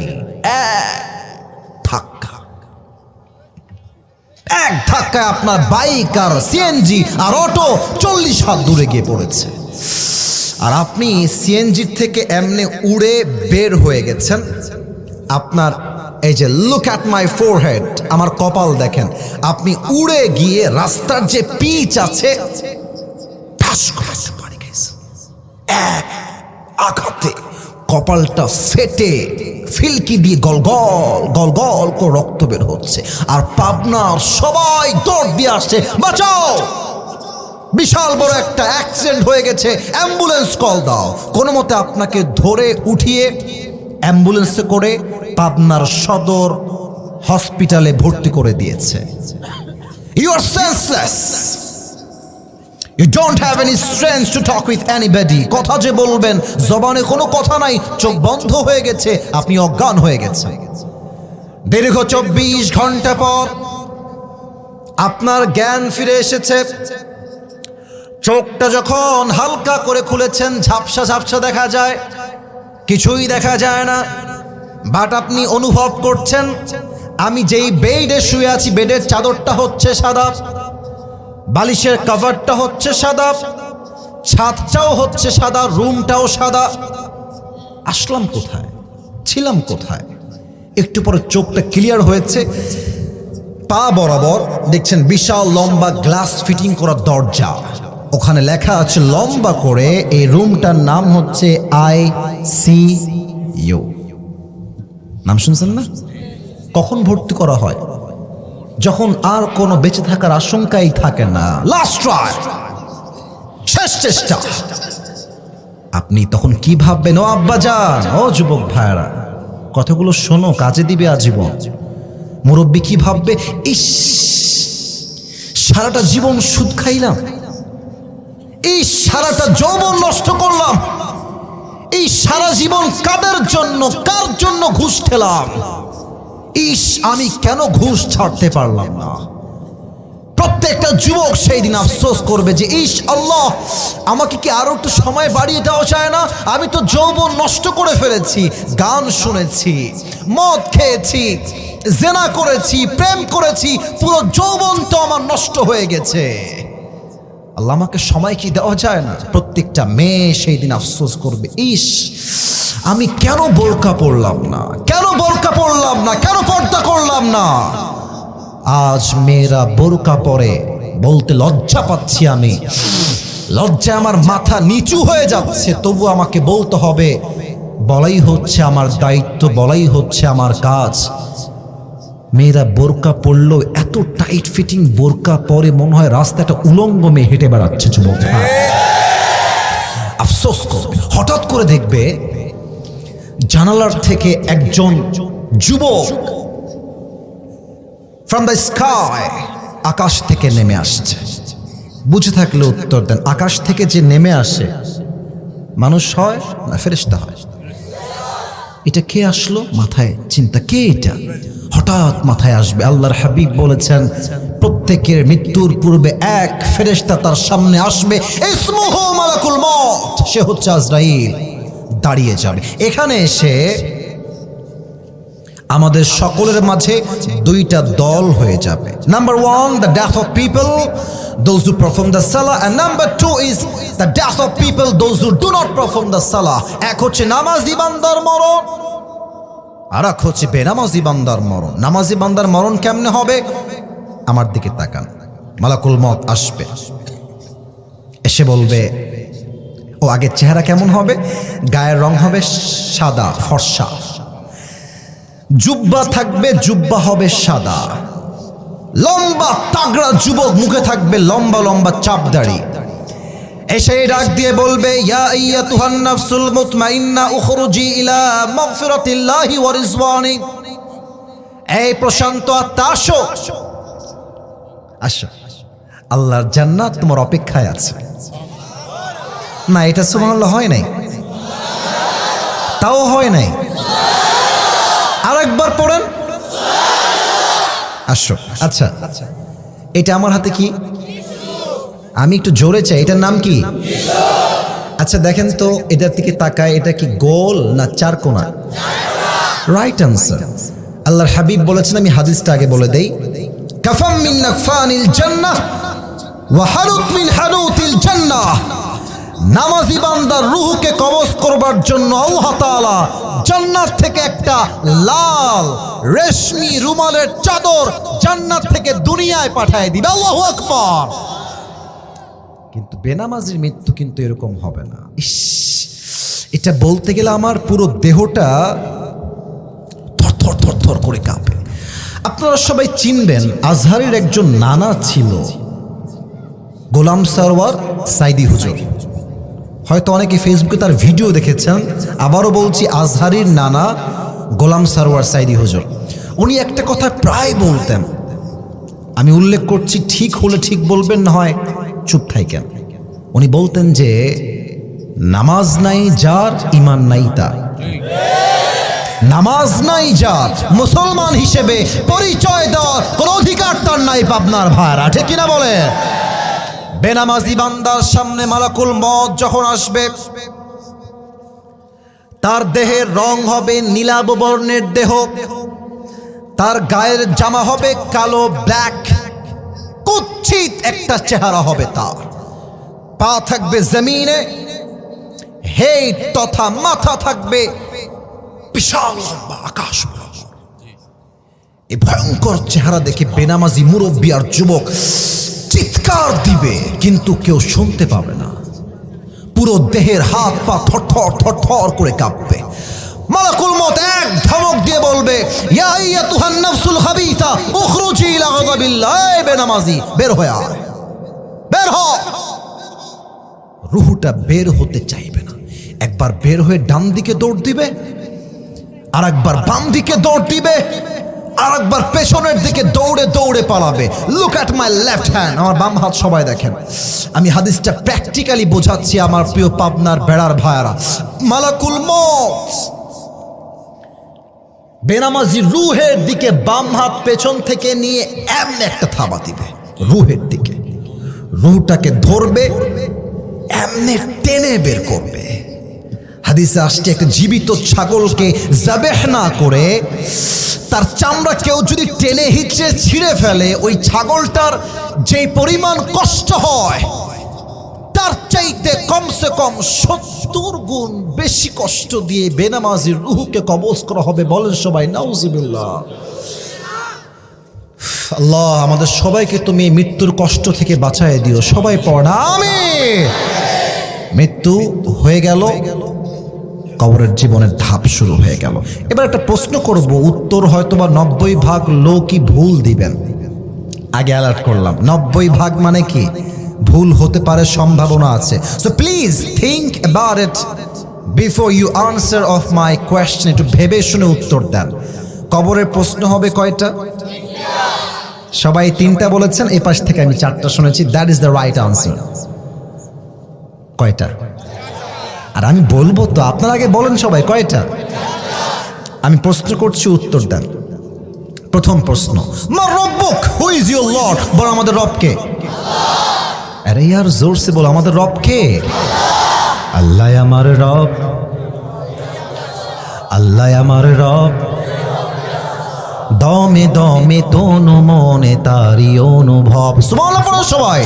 এক ধাক্কায় আপনার বাইক আর সিএনজি আর অটো 40 হাত দূরে গিয়ে পড়েছে, আর আপনি সিএনজির থেকে এমনি উড়ে বের হয়ে গেছেন। আপনার এই যে লুক অ্যাট মাই ফোরহেড, আমার কপাল দেখেন, আপনি উড়ে গিয়ে রাস্তার যে পিচ আছে এক আঘাতে কপালটা ফেটে ফিলকি দিয়ে গল গল গল গল করে রক্ত বের হচ্ছে, আর পাবনার সবাই দৌড় দিয়ে আসছে, বাঁচাও, বিশাল বড় একটা অ্যাক্সিডেন্ট হয়ে গেছে, অ্যাম্বুলেন্স কল দাও। কোনো মতে আপনাকে ধরে উঠিয়ে অ্যাম্বুলেন্সে করে পাবনার সদর হসপিটালে ভর্তি করে দিয়েছে। You are senseless, you don't have any strength to talk with anybody. কথা যে বলবেন জবানে কোনো কথা নাই, চোখ বন্ধ হয়ে গেছে, আপনি অজ্ঞান হয়ে গেছেন। দীর্ঘ 24 ঘন্টা পর আপনার জ্ঞান ফিরে এসেছে। চোখটা যখন হালকা করে খুলেছেন, ঝাপসা ঝাপসা দেখা যায়, কিছুই দেখা যায় না, বাট আপনি অনুভব করছেন আমি যেই বেডে শুয়ে আছি, বেডের চাদরটা হচ্ছে সাদা, বালিশের কভারটা হচ্ছে সাদা, ছাদটাও হচ্ছে সাদা, রুমটাও সাদা। আসলাম কোথায়, ছিলাম কোথায়? একটু পরে চোখটা ক্লিয়ার হয়েছে, পা বরাবর দেখছেন বিশাল লম্বা গ্লাস ফিটিং করা দরজা, ওখানে লেখা আছে লম্বা করে এই রুমটার নাম হচ্ছে ICU। নাম শুনছেন না? কখন ভর্তি করা হয়? যখন আর কোনো বেঁচে থাকার আশঙ্কাই থাকে না, লাস্ট ট্রাই, শেষ চেষ্টা। আপনি তখন কি ভাববেন? ও আব্বাজান, ও যুবক ভাইরা, কথাগুলো শোনো, কাজে দিবে আজীবন। মুরব্বী কি ভাববে? ইস, সারাটা জীবন সুদ খাইলাম, এই সারাটা যৌবন নষ্ট করলাম, এই সারা জীবন কাদের জন্য, কার জন্য ঘুষ খেলাম, ইস আমি কেন ঘুষ ছাড়তে পারলাম না। প্রত্যেকটা যুবক সেই দিন আফসোস করবে যে ইস আল্লাহ, আমাকে কি আরো একটু সময় বাড়িয়ে দেওয়া যায় না? আমি তো যৌবন নষ্ট করে ফেলেছি, গান শুনেছি, মদ খেয়েছি, জেনা করেছি, প্রেম করেছি, পুরো যৌবন তো আমার নষ্ট হয়ে গেছে। আল্লাহ আমাকে সময় কি দেওয়া যায় না? প্রত্যেকটা মেয়ে সেই দিন আফসোস করবে, ইস আমি কেন বোরকা পরলাম না, কেন বোরকা পরলাম না, কেন পর্দা করলাম না। আজ মেয়েরা বোরকা পরে বলতে লজ্জা পাচ্ছি আমি, লজ্জায় আমার মাথা নিচু হয়ে যাচ্ছে, তবু আমাকে বলতে হবে, বলাই হচ্ছে আমার দায়িত্ব, বলাই হচ্ছে আমার কাজ। মেয়েরা বোরকা পরলেও এত টাইট ফিটিং বোরকা পরে মনে হয় রাস্তাটা উলঙ্গ মেয়ে হেঁটে বেড়াচ্ছে। যুবক আফসোস করবে, হঠাৎ করে দেখবে জানালার থেকে একজন যুবক ফ্রম দ্য স্কাই, আকাশ থেকে নেমে আসছে। বুঝে থাকলে উত্তর দেন, আকাশ থেকে যে নেমে আসে মানুষ হয় না ফেরেশতা হয়? এটা কে আসলো? মাথায় চিন্তা, কে এটা? হঠাৎ মাথায় আসবে। আল্লাহর হাবিব বলেছেন প্রত্যেকের মৃত্যুর পূর্বে এক ফেরেশতা তার সামনে আসবে, ইসমুহু মালাকুল মউত, সে হচ্ছে আজরাইল, দাঁড়িয়ে যাবে। এখানে এসে আমাদের সকলের মাঝে দুইটা দল হয়ে যাবে। Number 1, the death of people, those who perform the salah, and number 2 is the death of people, those who do not perform the salah. এক হচ্ছে নামাজি বান্দার মরণ, আর এক হচ্ছে বেনামাজি বান্দার মরণ। নামাজি বান্দার মরণ কেমনে হবে? আমার দিকে তাকান, মালাকুল মউত আসবে, এসে বলবে, ও আগে চেহারা কেমন হবে? গায়ের রং হবে সাদা ফর্সা, জুব্বা থাকবে, জুব্বা হবে সাদা, লম্বা তাগড়া যুবক, মুখে থাকবে লম্বা লম্বা চাপ দাড়ি। এসে ডাক দিয়ে বলবে, ইয়া আইয়াতুহান নাফসুল মুতমাইন্না উখরুজি ইলা মাগফিরাতিল্লাহি ওয়া রিজওয়ানি। এই প্রশান্ত আত্মা আসো, আসো, আল্লাহর জান্নাত তোমার অপেক্ষায় আছে। না, এটা সুবহানাল্লাহ হয় নাই, তাও হয় নাই। আরেকবার পড়েন, আসো। আচ্ছা, এটা আমার হাতে কি? আমি একটু জোরে চাই, এটার নাম কি? আচ্ছা দেখেন তো, এটার দিকে তাকায়, এটা কি গোল না চার কোনা? Right answer. আল্লাহর হাবিব বলেছেন, আমি হাদিসটা আগে বলে দেই, কাফাম মিন নাকফানিল জান্নাহ ওয়া হারুত মিন হারুতিল জান্নাহ। নামাজি বান্দার রূহকে কবজ করবার জন্য আল্লাহ তাআলা জান্নাত থেকে একটা লাল রেশমি রুমালের চাদর জান্নাত থেকে দুনিয়ায় পাঠিয়ে দিবে। আল্লাহু আকবার। কিন্তু বেনামাজির মৃত্যু কিন্তু এরকম হবে না। ইস, এটা বলতে গেলে আমার পুরো দেহটা থর থর থর করে কাঁপে। আপনারা সবাই চিনবেন, আজহারের একজন নানা ছিল, গোলাম সরওয়ার সাইদি হুজুর। হয়তো অনেকে ফেসবুকে তার ভিডিও দেখেছেন। আবারও বলছি, আজহারির নানা গোলাম সরওয়ার সাইদি হুজুর। উনি একটা কথা প্রায় বলতেন, আমি উল্লেখ করছি, ঠিক হলে ঠিক বলবেন, না হয় চুপ থাকেন। উনি বলতেন যে নামাজ নাই যার, ইমান নাই তার। নামাজ নাই যার, মুসলমান হিসেবে পরিচয় দেওয়ার কোন অধিকার তার নাই। পাবনার ভাইরা, ঠিক কিনা বলে? বেনামাজি বান্দার সামনে মালাকুল মউত যখন আসবে, তার দেহের রং হবে নীলাভ বর্ণের দেহ, তার গায়ের জামা হবে কালো ব্ল্যাক, কুৎসিত একটা চেহারা হবে তার, পা থাকবে জমিনে, হেড তথা মাথা থাকবে বিশাল লম্বা আকাশ। এই ভয়ঙ্কর চেহারা দেখে বেনামাজি মুরব্বী আর যুবক চিৎকার দিবে, কিন্তু কেউ শুনতে পাবে না। পুরো দেহের হাত পা থরথর থরথর করে কাঁপবে। মালাকুল মউত এক ধমক দিয়ে বলবে, ইয়া আইয়াতুহান নাফসুল খাবিসা উখরুজি ইলা গাযাবিল্লাহ। এই বেনামাজি, বের হয়ে আয়, বের হ। রূহটা বের হতে চাইবে না। একবার বের হয়ে ডান দিকে দৌড় দিবে, আর একবার বাম দিকে দৌড় দিবে, আর একবার পেছনের দিকে দৌড়ে দৌড়ে পালাবে। Look at my left hand, আমার বাম হাত সবাই দেখেন। আমি হাদিসটা প্র্যাকটিক্যালি বোঝাচ্ছি আমার প্রিয় পাবনার বেড়ার ভাইয়ারা। মালাকুল মউত বেনামাজি রূহের দিকে বাম হাত পেছন থেকে নিয়ে এমন একটা থাবা দিবে রূহের দিকে। রূহটাকে ধরবে, এমনি টেনে বের করবে। হাদিসে আসছে, একটা জীবিত ছাগলকে যাবেহ না করে তার চামড়া কেউ যদি টেনে হিচড়ে ছিঁড়ে ফেলে, ওই ছাগলটার যে পরিমাণ কষ্ট হয়, তার চাইতে কমসে কম 70 গুণ বেশি কষ্ট দিয়ে বেনামাজির রূহকে কবজ করা হবে। বলেন সবাই নাউজুবিল্লাহ। আল্লাহ আমাদের সবাইকে তুমি মৃত্যুর কষ্ট থেকে বাঁচায় দিও। সবাই পড়া আমিন। মৃত্যু হয়ে গেল, কবরের জীবনের ধাপ শুরু হয়ে গেল। এবার একটা প্রশ্ন করব, উত্তর হয়তোবা 90% লোকই ভুল দিবেন। আগে অ্যালার্ট করলাম, 90% মানে কি? ভুল হতে পারে, সম্ভাবনা আছে। So please think about it before you answer of my question. একটু ভেবে শুনে উত্তর দেন। কবরের প্রশ্ন হবে কয়টা? সবাই 3টা বলেছেন, এই পাশ থেকে আমি 4টা শুনেছি। That is the right answer. কয়টা? আর আমি বলবো তো, আপনারা আগে বলেন সবাই কয়টা। আমি প্রশ্ন করছি, উত্তর দেন। প্রথম প্রশ্ন, মা রব্বুক, হু ইজ ইউর লর্ড? বল, আমাদের রব কে? আরে ইয়ার জোরসে বল, আমাদের রব কে? আল্লাহ আমার রব, আল্লাহ আমার রব। দমে দমে তনু মনে তারি অনুভব। সুবহানাল্লাহ পড়ো সবাই।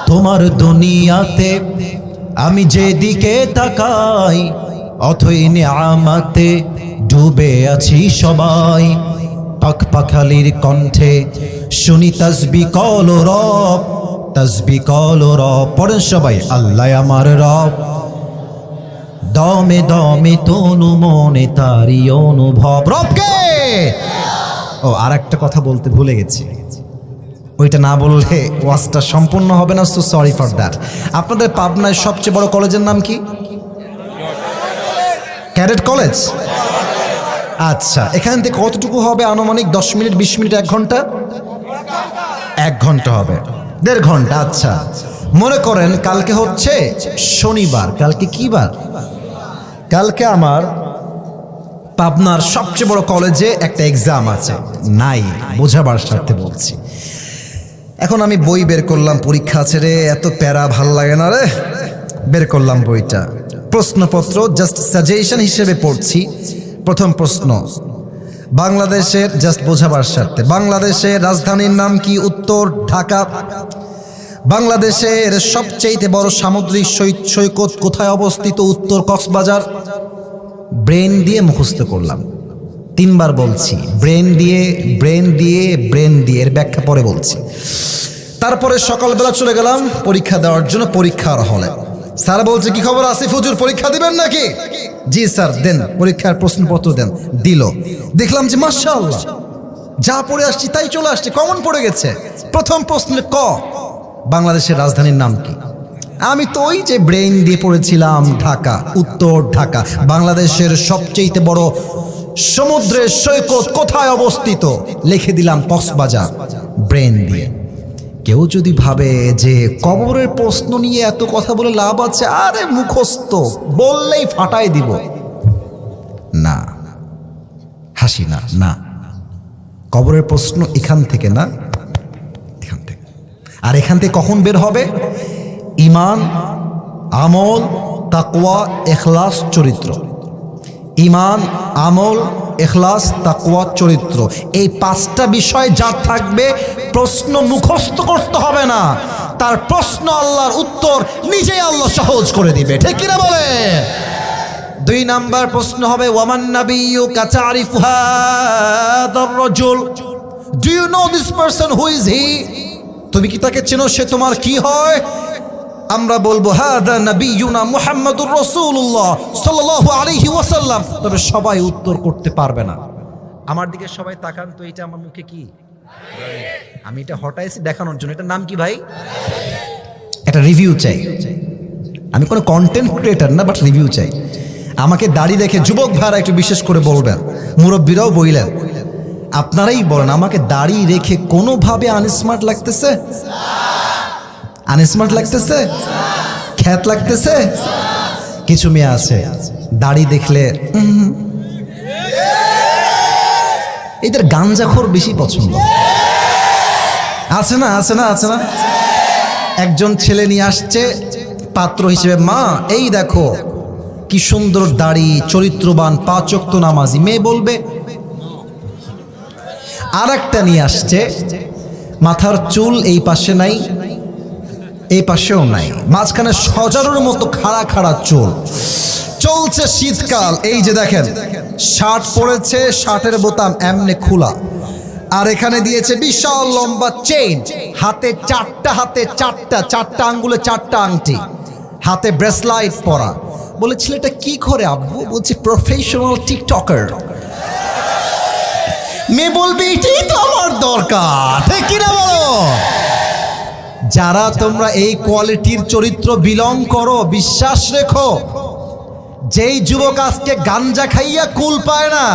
তোমার দুনিয়াতে আমি যেদিকে তাকাই, অথই নিয়ামতে ডুবে আছি সবাই। পাখ পাখালির কণ্ঠে শুনি তাসবিহ কল রব, তাসবিহ কল রব। পড়েন সবাই, আল্লাহ আমার রব। দমে দমে তনু মনে তারি অনুভব। রব কে? ও, আর একটা কথা বলতে ভুলে গেছি, ওইটা না বললে ওয়াজটা সম্পূর্ণ হবে না। So sorry for that. আপনাদের পাবনায় সবচেয়ে বড় কলেজের নাম কি? Cadet college. আচ্ছা, এখান থেকে কতটুকু হবে আনুমানিক? 10 মিনিট, 20 মিনিট, 1 ঘন্টা? 1 ঘন্টা হবে, 1.5 ঘন্টা। আচ্ছা, মনে করেন কালকে হচ্ছে শনিবার, কালকে কি বার? কালকে আমার পাবনার সবচেয়ে বড় কলেজে একটা এক্সাম আছে। নাই, বোঝাবার স্বার্থে বলছি। এখন আমি বই বের করলাম, পরীক্ষা আছে রে, এত প্যারা ভাল লাগে না রে, বের করলাম বইটা, প্রশ্নপত্র জাস্ট সাজেশন হিসেবে পড়ছি। প্রথম প্রশ্ন, বাংলাদেশের, জাস্ট বোঝাবার স্বার্থে, বাংলাদেশের রাজধানীর নাম কি? উত্তর ঢাকা। বাংলাদেশের সবচেয়ে বড় সামুদ্রিক সৈকত কোথায় অবস্থিত? উত্তর কক্সবাজার। ব্রেন দিয়ে মুখস্থ করলাম, 3 বার বলছি, ব্রেন দিয়ে, ব্রেন দিয়ে, ব্রেন দিয়ে, এর ব্যাখ্যা পরে বলছি। তারপরে সকালবেলা চলে গেলাম পরীক্ষা দেওয়ার জন্য পরীক্ষার হলে। স্যার বলছে, কি খবর আসিফ হুজুর, পরীক্ষা দিবেন নাকি? জি স্যার, দেন, পরীক্ষার প্রশ্নপত্র দেন। দিল, দেখলাম যে মাশাআল্লাহ যা পড়ে আসছি তাই চলে আসছে, কমন পড়ে গেছে। প্রথম প্রশ্নে ক, বাংলাদেশের রাজধানীর নাম কি? আমি তো ওই যে ব্রেন দিয়ে পড়েছিলাম, ঢাকা, উত্তর ঢাকা। বাংলাদেশের সবচেয়ে বড় সমুদ্রের সৈকত কোথায় অবস্থিত? লিখে দিলাম কক্সবাজার, ব্রেন দিয়ে। কেউ যদি ভাবে যে কবরের প্রশ্ন নিয়ে এত কথা বলে লাভ আছে, আরে মুখস্থ, বললেই ফাটাই দিব, না, হাসি না, না, কবরের প্রশ্ন এখান থেকে না, এখান থেকে। আর এখান থেকে কখন বের হবে? ঈমান, আমল, তাকওয়া, ইখলাস, চরিত্র। ঈমান, আমল, ইখলাস, তাকওয়া, চরিত্র, এই 5টা বিষয় যার থাকবে, প্রশ্ন মুখস্থ করতে হবে না, তার প্রশ্ন আল্লাহর উত্তর নিজেই আল্লাহ সহজ করে দিবে, ঠিক কিনা বলে? 2 নাম্বার প্রশ্ন হবে, ওয়ামান নাবিয়্যু কাতারিফু হাদার রাজুল, do you know this person, who is he? তুমি কি তাকে চেনো, সে তোমার কি হয়? আমরা বলবো, হাদা নবিয়ুনা মুহাম্মাদুর রাসূলুল্লাহ সাল্লাল্লাহু আলাইহি ওয়াসাল্লাম। তবে সবাই উত্তর করতে পারবে না। আমার দিকে সবাই তাকান তো, এটা আমার মুখে কি? আমি এটা হটাইছি দেখানোর জন্য। এটার নাম কি ভাই? এটা রিভিউ চাই। আমি কোনো কন্টেন্ট ক্রিয়েটর না, বাট রিভিউ চাই। আমাকে দাড়ি দেখে যুবক ভাইরা একটু বিশেষ করে বলবেন, মুরব্বীরাও বললেন, আপনারাই বলেন, আমাকে দাড়ি রেখে কোনোভাবে আনস্মার্ট লাগতেছে? আনস্মার্ট লাগতেছে? খ্যাত লাগতেছে? কিছু মেয়ে আছে দাড়ি দেখলে এদের গাঞ্জাখোর বেশি পছন্দ, আছে না, আছে না, আছে না? একজন ছেলে নিয়ে আসছে পাত্র হিসেবে, মা এই দেখো কি সুন্দর দাড়ি, চরিত্রবান, 5 ওয়াক্ত নামাজি। মেয়ে বলবে। আর একটা নিয়ে আসছে, মাথার চুল এই পাশে নাই, এই পাশেও নাই, মাঝখানে সজারুর মতো খাড়া খাড়া চুল। চলছে শীতকাল, এই যে দেখেন শার্ট পরেছে, শার্টের বোতাম এমনি খোলা, আর এখানে দিয়েছে বিশাল লম্বা চেইন, হাতে 4টা আঙ্গুলে 4টা আংটি, হাতে ব্রেসলাইট পরা। বলে, ছেলেটা কি করে আব্বু? বলছে, প্রফেশনাল টিকটকার। মেয়ে বলবে, এটাই তো আমার দরকার, ঠিক কিনা বলো? যারা তোমরা এই কোয়ালিটির চরিত্র বিলং করো, বিশ্বাস রেখো, যেই যুবক আজকে গাঞ্জা খাইয়া কুল পায় না,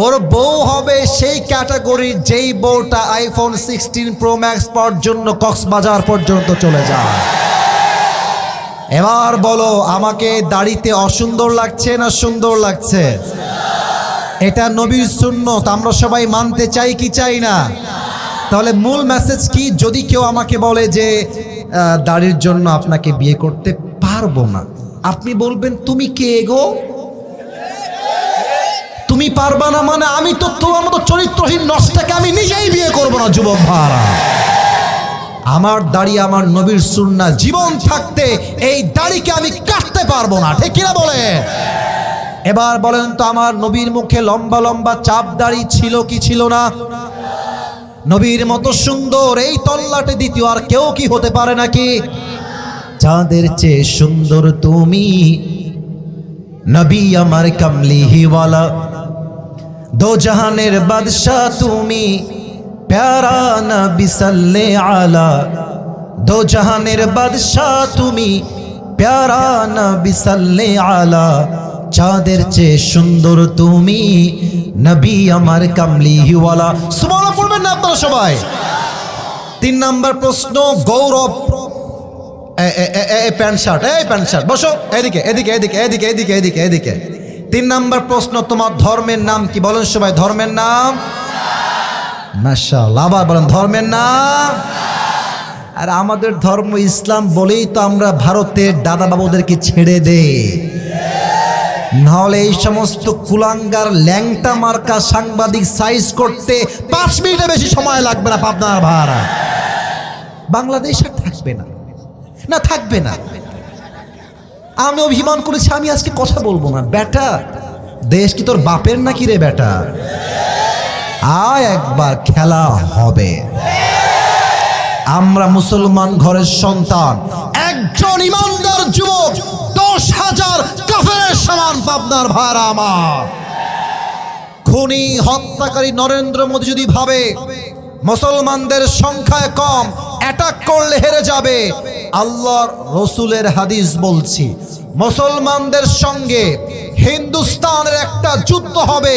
ওর বউ হবে সেই ক্যাটাগরির যেই বউটা আইফোন 16 প্রো ম্যাক্স পাওয়ার জন্য কক্সবাজার পর্যন্ত চলে যায়। এবার বলো, আমাকে দাড়িতে অসুন্দর লাগছে না সুন্দর লাগছে? এটা নবীর সুন্নত, আমরা সবাই মানতে চাই কি চাই না? তাহলে মূল মেসেজ কি? যদি কেউ আমাকে বলে যে দাড়ির জন্য আপনাকে বিয়ে করতে পারবো না, আপনি বলবেন, তুমি কে গো? তুমি পারবা না মানে আমি তো তোমার মতো চরিত্রহীন নষ্টাকে আমি নিজেই বিয়ে করবো না। যুবক ভাড়া, আমার দাড়ি আমার নবীর সুন্নাহ, জীবন থাকতে এই দাড়িকে আমি কাটতে পারবো না, ঠিক কিনা বলে? এবার বলেন তো, আমার নবীর মুখে লম্বা লম্বা চাপ দাড়ি ছিল কি ছিল না? নবীর মতো সুন্দর এই তল্লাটে দ্বিতীয় আর কেউ কি হতে পারে নাকি? চাঁদের চেয়ে সুন্দর তুমি, নবী আমার কামলিওয়ালা, দো জাহানের বাদশা তুমি, প্যারা নবী সাল্লে আলা, দো জাহানের বাদশা তুমি, প্যারা নবী সাল্লে আলা, চাঁদের চেয়ে সুন্দর তুমি, নবী আমার কামলিওয়ালা। সুবহানাল্লাহ পড়বেন না আপনারা সবাই? 3 নাম্বার প্রশ্ন, গৌরব। প্যান্ট শার্ট বসো, এদিকে এদিকে এদিকে এদিকে এদিকে এদিকে এদিকে। 3 নাম্বার প্রশ্ন, তোমার ধর্মের নাম কি? বলেন সবাই, ধর্মের নাম? মাশাআল্লাহ, আবার বলেন, ধর্মের নাম? আর আমাদের ধর্ম ইসলাম বলেই তো আমরা ভারতের দাদা বাবুদেরকে ছেড়ে দেই, নাহলে এই সমস্ত কুলাঙ্গার ল্যাংটা মার্কা সাংবাদিক সাইজ করতে 5 মিনিটের বেশি সময় লাগবে না। পাবনার ভাড়া বাংলাদেশ আর থাকবে না, না থাকবে না। আমি অভিমান করেছি, আমি আজকে কথা বলবো না। বেটা, দেশ কি তোর বাপের নাকি রে বেটা? আয়, একবার খেলা হবে। আমরা মুসলমান ঘরের সন্তান, একজন ইমানদার যুবক 10,000 কাফেরের সমান। পাবনার ভাড়া আমার খুনি হত্যাকারী নরেন্দ্র মোদী যদি ভাবে মুসলমানদের সংখ্যায় কম, অ্যাটাক করলে হেরে যাবে, আল্লাহর রসুলের হাদিস বলছি, মুসলমানদের সঙ্গে হিন্দুস্তানের একটা যুদ্ধ হবে,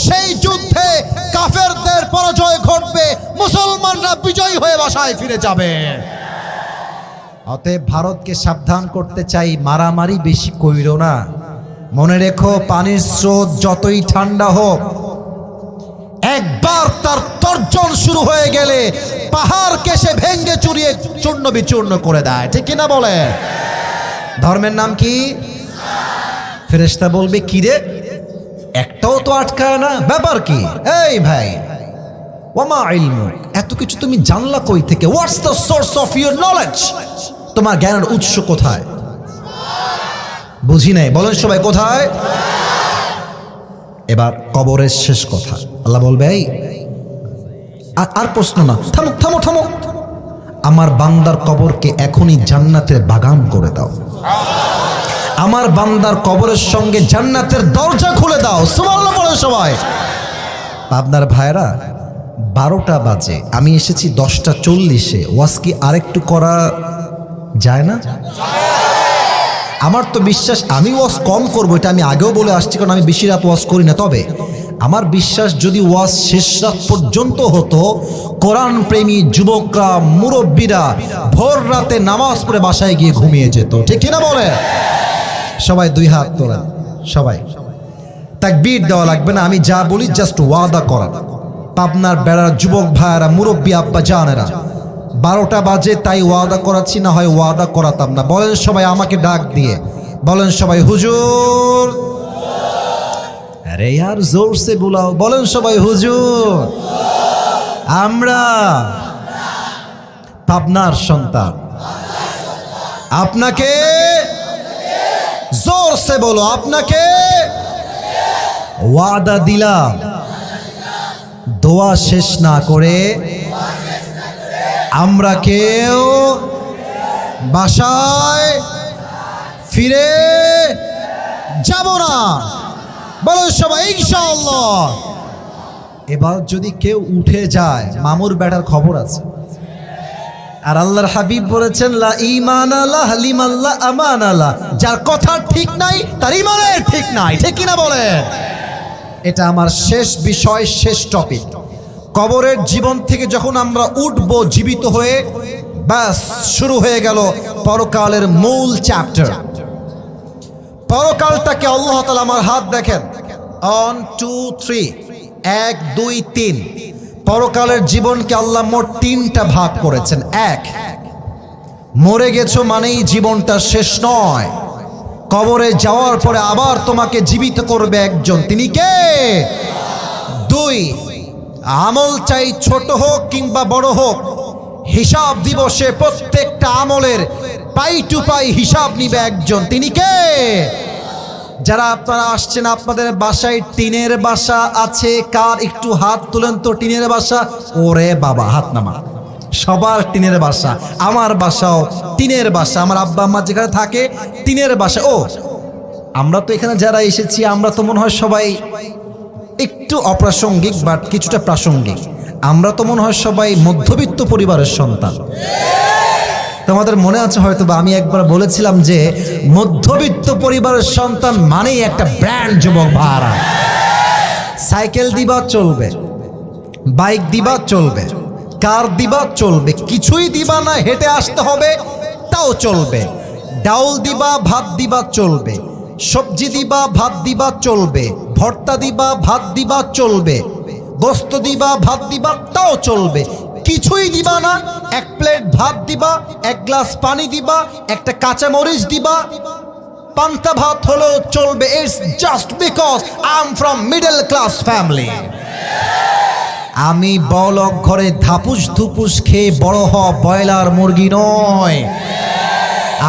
সেই যুদ্ধে কাফেরদের পরাজয় ঘটবে, মুসলমানরা বিজয়ী হয়ে বাসায় ফিরে যাবে। অতএব ভারতকে সাবধান করতে চাই, মারামারি বেশি কইরো না। মনে রেখো, পানির স্রোত যতই ঠান্ডা হোক, একবার তার তর্জন শুরু হয়ে গেলে পাহাড়কে সে ভেঙ্গে চুরিয়ে চূর্ণ বিচূর্ণ করে দেয়, ঠিক কিনা বলে? ধর্মের নাম কি? ফেরেশতা বলবে, কি রে, একটাও তো আটকায় না, ব্যাপার কি? এই ভাই, ওয়ামা ইলমুক, এত কিছু তুমি জানলা কই থেকে? What's the source of your knowledge? তোমার জ্ঞানের উৎস কোথায়? বুঝি নাই, বলেন সবাই, কোথায়? এবার কবরের শেষ কথা আল্লাহ বলবে, এই আর প্রশ্ন না, থামো থামো থামো, আমার বান্দার কবরকে এখনই জান্নাতের বাগান করে দাও, আমার বান্দার কবরের সঙ্গে জান্নাতের দরজা খুলে দাও। সুবহানাল্লাহ বলেন সবাই। আপনার ভাইরা, 12টা বাজে, আমি এসেছি 10:40-এ। ওয়াজ কি আরেকটু করা যায় না? আমার তো বিশ্বাস আমি ওয়াজ কম করবো, এটা আমি আগেও বলে আসছি, কারণ আমি বেশি রাত ওয়াজ করি না। তবে আমার বিশ্বাস, যদি ওয়াজ শেষ রাত পর্যন্ত হতো, কোরআন প্রেমী যুবকরা, মুরব্বীরা ভোর রাতে নামাজ পড়ে বাসায় গিয়ে ঘুমিয়ে যেত, ঠিক কিনা বলে? সবাই 2 হাত তোলেন, সবাই। তাকবীর দেওয়া লাগবে না, আমি যা বলি জাস্ট ওয়াদা করা। পাবনার বেড়ার যুবক ভাইয়েরা, মুরব্বী আব্বা জানেরা, 12টা বাজে তাই ওয়াদা করাচ্ছি, না হয় ওয়াদা করাতাম না। বলেন সবাই আমাকে ডাক দিয়ে, বলেন সবাই, হুজুর। আরে यार জোর সে বুলাও, বলেন সবাই, হুজুর। আমরা পাবনার সন্তান, আপনাকে জোর সে বলো, আপনাকে ওয়াদা দিলাম, দোয়া শেষ না করে আমরা কেউ বাসায় ফিরে যাব না। বলো সবাই ইনশাআল্লাহ। এবার যদি কেউ উঠে যায়, মামুর বেটার খবর আছে। আর আল্লাহর হাবিব বলেছেন, লা ঈমান আলা লিমান লা আমান আলা, যার কথা ঠিক নাই তার ঈমানের ঠিক নাই, ঠিক কিনা বলেন? এটা আমার শেষ বিষয়, শেষ টপিক। কবরের জীবন থেকে যখন আমরা উঠবো জীবিত হয়ে, ব্যাস শুরু হয়ে গেল পরকালের মূল চ্যাপ্টার। পরকালটাকে আল্লাহ তাআলা, আমার হাত দেখেন, 1 2 3, 1 2 3, পরকালের জীবনকে আল্লাহ মোট 3টা ভাগ করেছেন। 1, মরে গেছো মানেই জীবনটা শেষ নয়, কবরে যাওয়ার পরে আবার তোমাকে জীবিত করবে একজন, তিনি কে? 2, আমল চাই ছোট হোক কিংবা বড় হোক, হিসাব দিবসে প্রত্যেকটা আমলের পাই টু পাই হিসাব নিবে একজন, তিনি কে? যারা আপনারা আসছেন, আপনাদের বাসায় টিনের বাসা আছে? কার একটু হাত তুলেন তো, টিনের বাসা? ওরে বাবা, হাত নামা। সবার টিনের বাসা, আমার বাসাও টিনের বাসা, আমার আব্বা আম্মা যেখানে থাকে টিনের বাসা। ও, আমরা তো এখানে যারা এসেছি, আমরা তো মনে হয় সবাই একটু অপ্রাসঙ্গিক বাট কিছুটা প্রাসঙ্গিক। আমরা তো মনে হয় সবাই মধ্যবিত্ত পরিবারের সন্তান। তো তোমাদের মনে আছে হয়তো বা আমি একবার বলেছিলাম যে মধ্যবিত্ত পরিবারের সন্তান মানেই একটা ব্র্যান্ড যুবক ভাড়া। সাইকেল দিবা চলবে, বাইক দিবা চলবে, কার দিবা চলবে, কিছুই দিবা না হেঁটে আসতে হবে তাও চলবে। ডাউল দিবা ভাত দিবা চলবে, সবজি দিবা ভাত দিবা চলবে, ভর্তা দিবা ভাত দিবা চলবে, গোস্ত দিবা ভাত দিবা তাও চলবে। কিছুই দিবা না, এক প্লেট ভাত দিবা, এক গ্লাস পানি দিবা, একটা কাঁচা মরিচ দিবা, পান্তা ভাত হলেও চলবে। It's just because I am from middle class family. আমি বড়লোক ঘরে ধাপুস ধুপুস খেয়ে বড় হওয়া ব্রয়লার মুরগি নয়।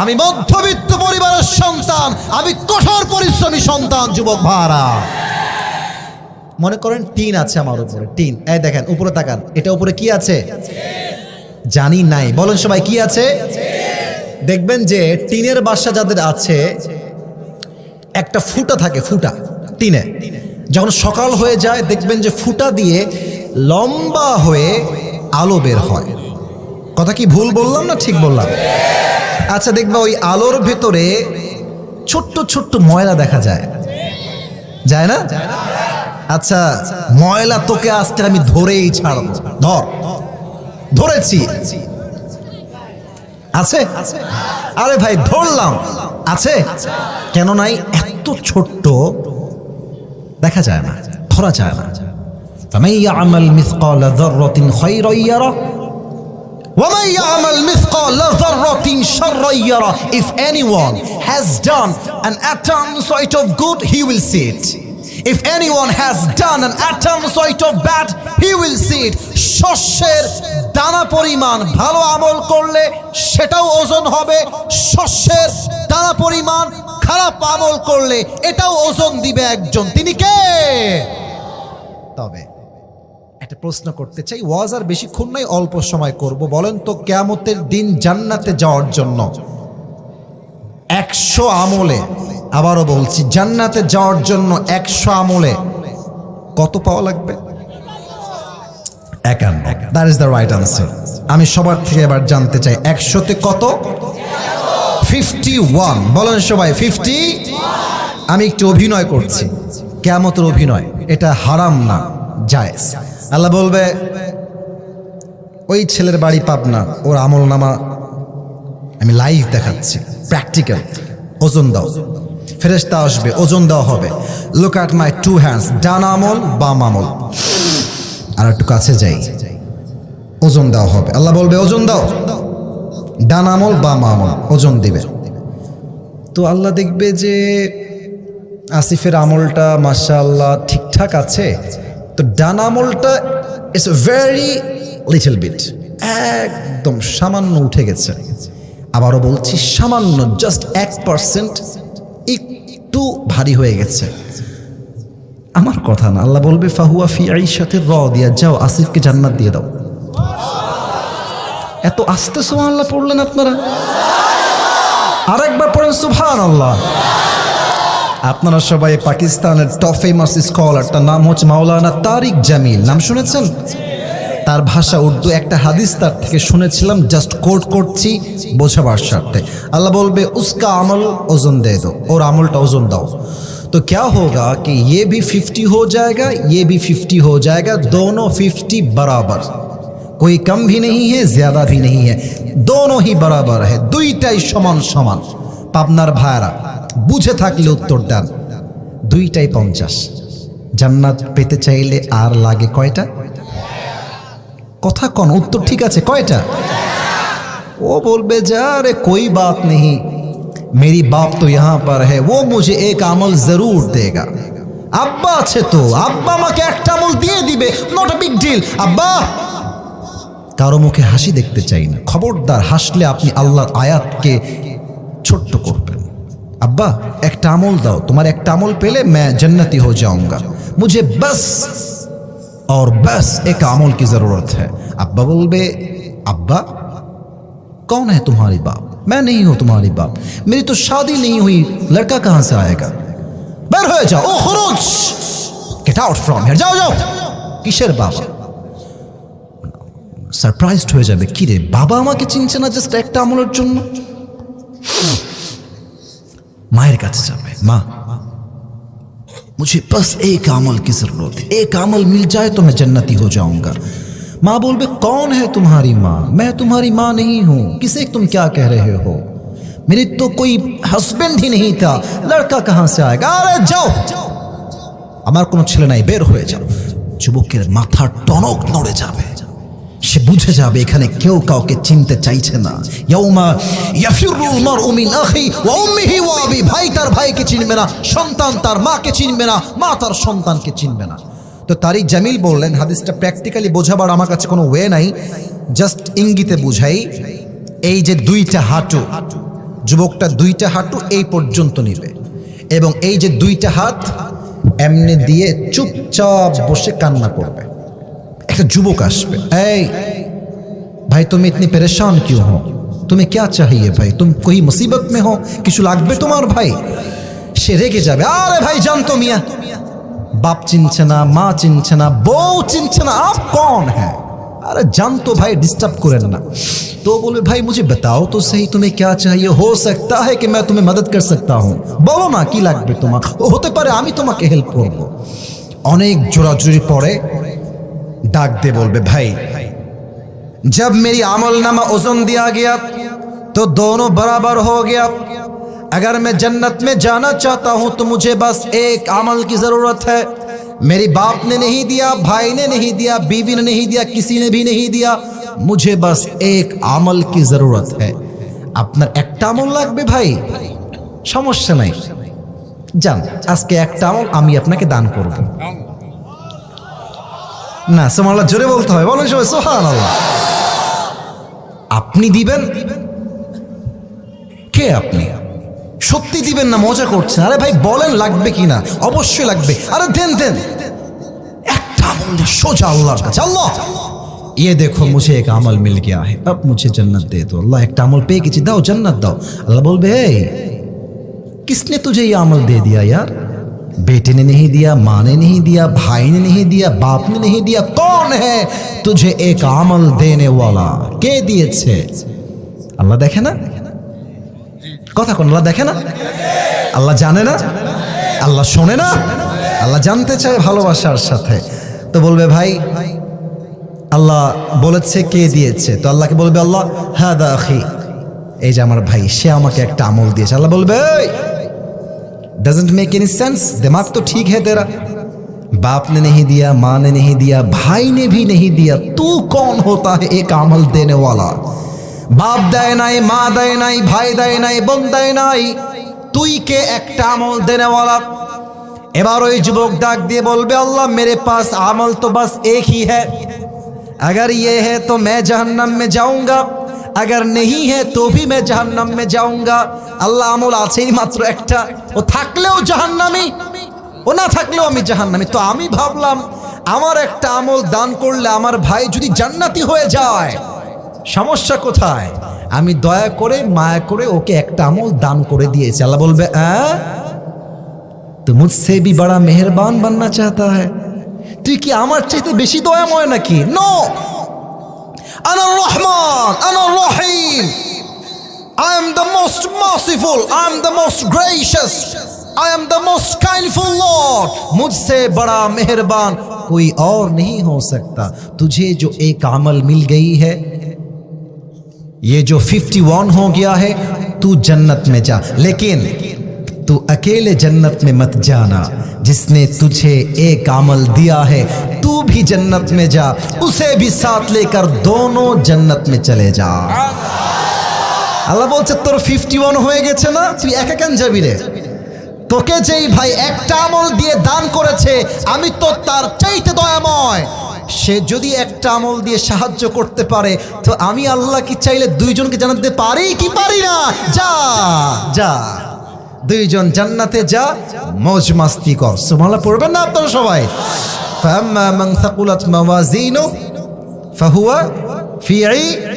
আমি মধ্যবিত্ত পরিবারের সন্তান, আমি কঠোর পরিশ্রমী সন্তান যুবক ভাড়া। মনে করেন টিন আছে আমার উপরে, টিন, এই দেখেন উপরে তাকান, এটা উপরে কি আছে জানি নাই, বলেন সবাই কি আছে? দেখবেন যে টিনের বাসা যাদের আছে একটা ফুটা থাকে, ফুটা টিনে, যখন সকাল হয়ে যায় দেখবেন যে ফুটা দিয়ে লম্বা হয়ে আলো বের হয়। কথা কি ভুল বললাম না ঠিক বললাম? আচ্ছা, দেখবা ওই আলোর ভেতরে ছোট্ট ছোট্ট ময়লা দেখা যায়, যায় না? আচ্ছা, ময়লা তোকে আজকে আমি ধরেই ছাড়বো, ধর, ধরেছি, আছে? আরে ভাই ধরলাম, আছে? কেন নাই? এত ছোট্ট দেখা যায় না, ধরা যায় না। فمن يعمل مثقال ذرة خيرا يره ومن يعمل مثقال ذرة شرا يره. If anyone has done an atom sort of good, he will see it. If anyone has done an atom sort of bad, he will see it. শস্যের দানা পরিমাণ ভালো আমল করলে সেটাও ওজন হবে, শস্যের দানা পরিমাণ খারাপ আমল করলে এটাও ওজন দিবে একজন, তিনি কে? তবে একটা প্রশ্ন করতে চাই, ওয়াজ আর বেশিক্ষণ নাই, অল্প সময় করব। বলেন তো কিয়ামতের দিন জান্নাতে যাওয়ার জন্য 100 আমলে, আবারও বলছি, জান্নাতে যাওয়ার জন্য 100 আমলে কত পাওয়া লাগবে? 51। That is the right answer. আমি সবার থেকে এবার জানতে চাই 100তে কত? 51। বলেন সবাই 50। আমি একটু অভিনয় করছি, কিয়ামতের অভিনয়, এটা হারাম না, জায়েজ। আল্লাহ বলবে ওই ছেলের বাড়ি পাবনা, ওর আমল নামা আমি লাইভ দেখাচ্ছি, প্র্যাকটিক্যাল, ওজন দাও। ফেরেশতা আসবে, ওজন দেওয়া হবে। লুক অ্যাট মাই 2 হ্যান্ডস, ডান আমল বাম আমল। আর একটু কাছে যাই, ওজন দেওয়া হবে। আল্লাহ বলবে ওজন দাও, ডান আমল বাম আমল, ওজন দিবে। তো আল্লাহ দেখবে যে আসিফের আমলটা মাশাআল্লাহ ঠিকঠাক আছে, তো ডান আমলটা ইটস ভেরি লিটল বিট, একদম সামান্য উঠে গেছে। আবারও বলছি সামান্য, জাস্ট 1% একটু ভারী হয়ে গেছে। আমার কথা না, আল্লাহ বলবে ফাহুয়া ফি আইশাতির রাদিয়া, যাও আসিফকে জান্নাত দিয়ে দাও। এত আস্তে সুবহানাল্লাহ পড়লেন আপনারা? আরেকবার পড়েন সুবহানাল্লাহ। আপনারা সবাই পাকিস্তানের টপ ফেমাস স্কলার, তার নাম হচ্ছে মাওলানা তারিক জামিল, নাম শুনেছেন? তার ভাষা উর্দু, একটা হাদিস তার থেকে শুনেছিলাম, জাস্ট কোট করছি বোঝাবার স্বার্থে। আল্লাহ বলবে উসকা আমল ওজন দে দো, ওর আমলটা ওজন দাও। तो क्या होगा कि ये भी 50 हो जाएगा, ये भी 50 हो जाएगा, दोनों 50 बराबर, कोई कम भी नहीं है ज्यादा भी नहीं है, दोनों ही बराबर है, दुईटाई समान समान। पाबनार भाइरा बुझे थाकले उत्तर देन, दुईटाई 50। জান্নাত পেতে চাইলে আর লাগে কয়টা? কথা কোন উত্তর ঠিক আছে কয়টা? ও বলবে যে আরে कोई बात नहीं, मेरी बाप तो यहाँ पर है, वो मुझे एक अमल जरूर देगा। अब्बा আছে তো, আব্বা আমাকে একটা আমল দিয়ে দিবে, নট আ বিগ ডিল। আব্বা, কারো মুখে হাসি দেখতে চাই না, খবরদার হাসলে আপনি আল্লাহর আয়াতকে ছোট্ট করবেন। अब्बा একটা আমল দাও, তোমার একটা আমল পেলে मैं जन्नती हो जाऊंगा, मुझे बस और बस एक अमल की जरूरत है। अब्बा बोलबे अब्बा कौन है तुम्हारी बाप? मैं नहीं हूं तुम्हारी बाप, मेरी तो शादी नहीं हुई, लड़का कहां से आएगा? बाहर हो जाओ, ओ खुरूज, गेट आउट फ्रॉम हियर, जाओ जाओ। किशोर बाबा সারপ্রাইজড হয়ে যাবে, কি রে বাবা আমাকে চিনছে না জাস্ট একটা আমলের জন্য। মায়ের কাছে যাবে, মা मुझे बस एक अमल की जरूरत है, एक अमल मिल जाए तो मैं जन्नती हो जाऊंगा। माँ बोलबे कौन है तुम्हारी माँ? मैं तुम्हारी माँ नहीं हूं, किसे तुम क्या कह रहे हो? मेरी तो कोई हस्बैंड ही नहीं था, लड़का कहां से आएगा? अरे जाओ, আমার কোনো ছেলে নাই, বের হয়ে যাও। যুবকের মাথা টনক নড়ে যাবে, সে বুঝে যাবে এখানে কেউ কাউকে চিনতে চাইছে না। ইয়াউমা ইয়াফিরুল মারউ মিন আখি ওয়া উম্মিহি ওয়া আবি, ভাই তার ভাইকে চিনবে না, সন্তান তার মাকে চিনবে না, মা তার সন্তানকে চিনবে না। তো তারিক জামিল বললেন, হাদিসটা প্র্যাকটিক্যালি বোঝাবার আমার কাছে কোনো ওয়ে নাই, জাস্ট ইঙ্গিতে বুঝাই। এই যে দুইটা হাঁটু, যুবকটা দুইটা হাঁটু এই পর্যন্ত নিবে এবং এই যে দুইটা হাত এমনি দিয়ে চুপচাপ বসে কান্না করবে। একটা যুবক আসবে, এই ভাই তুমি ইতনি পরেশান क्यों हो, तुम्हें क्या चाहिए भाई, तुम कोई मुसीबत में हो, কিছু লাগবে তোমার ভাই? সে রেগে যাবে, আরে ভাই জানতো মিয়া, বাপ চিনছে না, মা চিনছে না, বউ চিনছে না, आप कौन है? अरे जानतो भाई, डिस्टर्ब करें ना। तो बोले भाई मुझे बताओ तो सही तुम्हें क्या चाहिए, हो सकता है कि मैं तुम्हें मदद कर सकता हूँ, बोलो ना কি লাগবে তোমার, হতে পারে আমি তোমাকে হেল্প করব। অনেক জোরাজুরি পরে डाक दे बोलबे, भाई जब मेरी अमलनामा ओजन दिया गया तो दोनों बराबर हो गया, अगर मैं जन्नत में जाना चाहता हूं तो मुझे बस एक अमल की जरूरत है। मेरी बाप ने नहीं दिया, भाई ने नहीं दिया, बीवी ने नहीं दिया, किसी ने भी नहीं दिया, मुझे बस एक अमल की जरूरत है। আপনার একটা আমল লাগবে ভাই, সমস্যা নাই, যান আজকে একটা আমল আমি আপনাকে দান করব। না সুবহানাল্লাহ জোরে বলতে হয়, বলেন সবাই সুবহানাল্লাহ। আপনি দিবেন? কে আপনি? সত্যি দিবেন না মজা করছেন? আরে ভাই বলেন লাগবে কিনা, অবশ্যই লাগবে। আরে দেন দেন, একটা আমল সোজা আল্লাহর কাছে, আল্লাহ ये देखो मुझे एक अमल मिल गया है, अब मुझे जन्नत दे दो। अल्लाह एक अमल पे किसी दाओ जन्नत दाओ। अल्लाह बोल बे किसने तुझे ये अमल दे दिया यार? बेटे ने नहीं दिया, माँ ने नहीं दिया, भाई ने नहीं दिया, बाप ने नहीं दिया, कौन है तुझे एक अमल देने वाला? के दिए छे? अल्लाह देखे ना কথা কোন, আল্লাহ দেখে না, আল্লাহ জানে না, আল্লাহ শোনে না, আল্লাহ জানতে চায় ভালোবাসার সাথে। তো বলবে ভাই আল্লাহ বলেছে কে দিয়েছে, তো আল্লাহকে বলবে আল্লাহ হাদা আখি, এই যে আমার ভাই, সে আমাকে একটা আমল দিয়েছে। আল্লাহ বলবে डजंट मेक एनी सेंस, दिमाग तो ठीक है तेरा, बाप ने नहीं दिया, माँ ने नहीं दिया, भाई ने भी नहीं दिया, तू कौन होता है एक अमल देने वाला? बाप দেয় নাই, মা দেয় নাই, ভাই দেয় নাই, বোন দেয় নাই, তুই কে একটা আমল দেने वाला? এবার ওই যুবক ডাক দিয়ে বলবে আল্লাহ मेरे पास अमल तो बस एक ही है, अगर ये है तो मैं जहन्नम में जाऊंगा, अगर नहीं है तो भी मैं जहन्नम में जाऊंगा। আল্লাহ আমল আছেই মাত্র একটা, ও থাকলেও জাহান্নামী, ও না থাকলেও আমি জাহান্নামী। তো আমি ভাবলাম আমার একটা আমল দান করলে আমার ভাই যদি জান্নাতি হয়ে যায়, সমস্যা কোথায়? আমি দয়া করে মায়া করে ওকে একটা আমল দান করে দিয়েছি। আল্লাহ বলবে তো মুঝসে भी बड़ा मेहरबान बनना चाहता है, তুই কি আমার চাইতে বেশি দয়াময় নাকি? নো, আনা রহমান, আনা রহিম, I am the most merciful, I am the most gracious, I am the most kindful Lord, मुझसे बड़ा मेहरबान कोई और नहीं हो सकता। तुझे जो एक अमल मिल गई है, ये जो 51 हो गया है, तू जन्नत में जा, लेकिन तू अकेले जन्नत में मत जाना, जिसने तुझे एक अमल दिया है तू भी जन्नत में जा, उसे भी साथ लेकर दोनों जन्नत में चले जा। আল্লাহ বলছে তোর 51 হয়ে গেছে না, তুই একা কেন যাবি রে? তোকে যেই ভাই একটা আমল দিয়ে দান করেছে, আমি তো তার চাইতে দয়াময়, সে যদি একটা আমল দিয়ে সাহায্য করতে পারে তো আমি আল্লাহ কি চাইলে দুইজনকে জান্নাত দিতে পারি কি পারি না? যা যা, দুইজন জান্নাতে যা, মौज মাস্তি কর। সুবহানাল্লাহ পড়বেন না আপনারা সবাই? ফাম্মা মান থাকুলাত মাওয়াজিনু ফাহুয়া ফি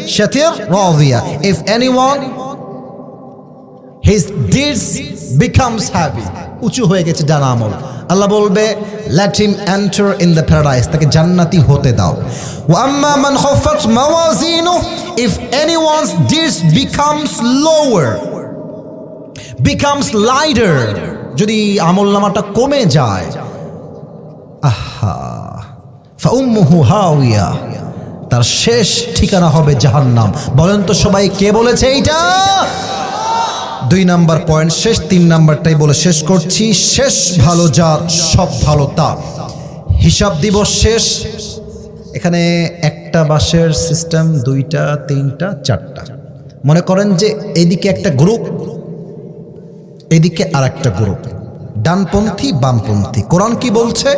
ঈশাতির Radia, if anyone his deeds becomes heavy, উঁচু হয়ে গেছে ডান আমল, আল্লাহ বলবে let him enter in the paradise, তাকে জান্নাতি হতে দাও। ওয়া আম্মা মান খাফাত মাওয়াজিনুহু, if anyone's deeds becomes lower, becomes lighter, যদি আমলনামাটা কমে যায়, আহা ফাউম্মুহু হাওিয়া, তার শেষ ঠিকানা হবে জাহান্নাম। বলেন তো সবাই কে বলেছে এইটা? 2 নাম্বার পয়েন্ট শেষ, 3 নাম্বারটাই বলে শেষ করছি। শেষ ভালো যার, সব ভালো তার। হিসাব দিবস শেষ। এখানে একটা বাসের সিস্টেম, 2টা 3টা 4টা। মনে করেন যে এদিকে একটা গ্রুপ, এদিকে আর একটা গ্রুপ, ডানপন্থী বামপন্থী। কোরআন কি বলছে?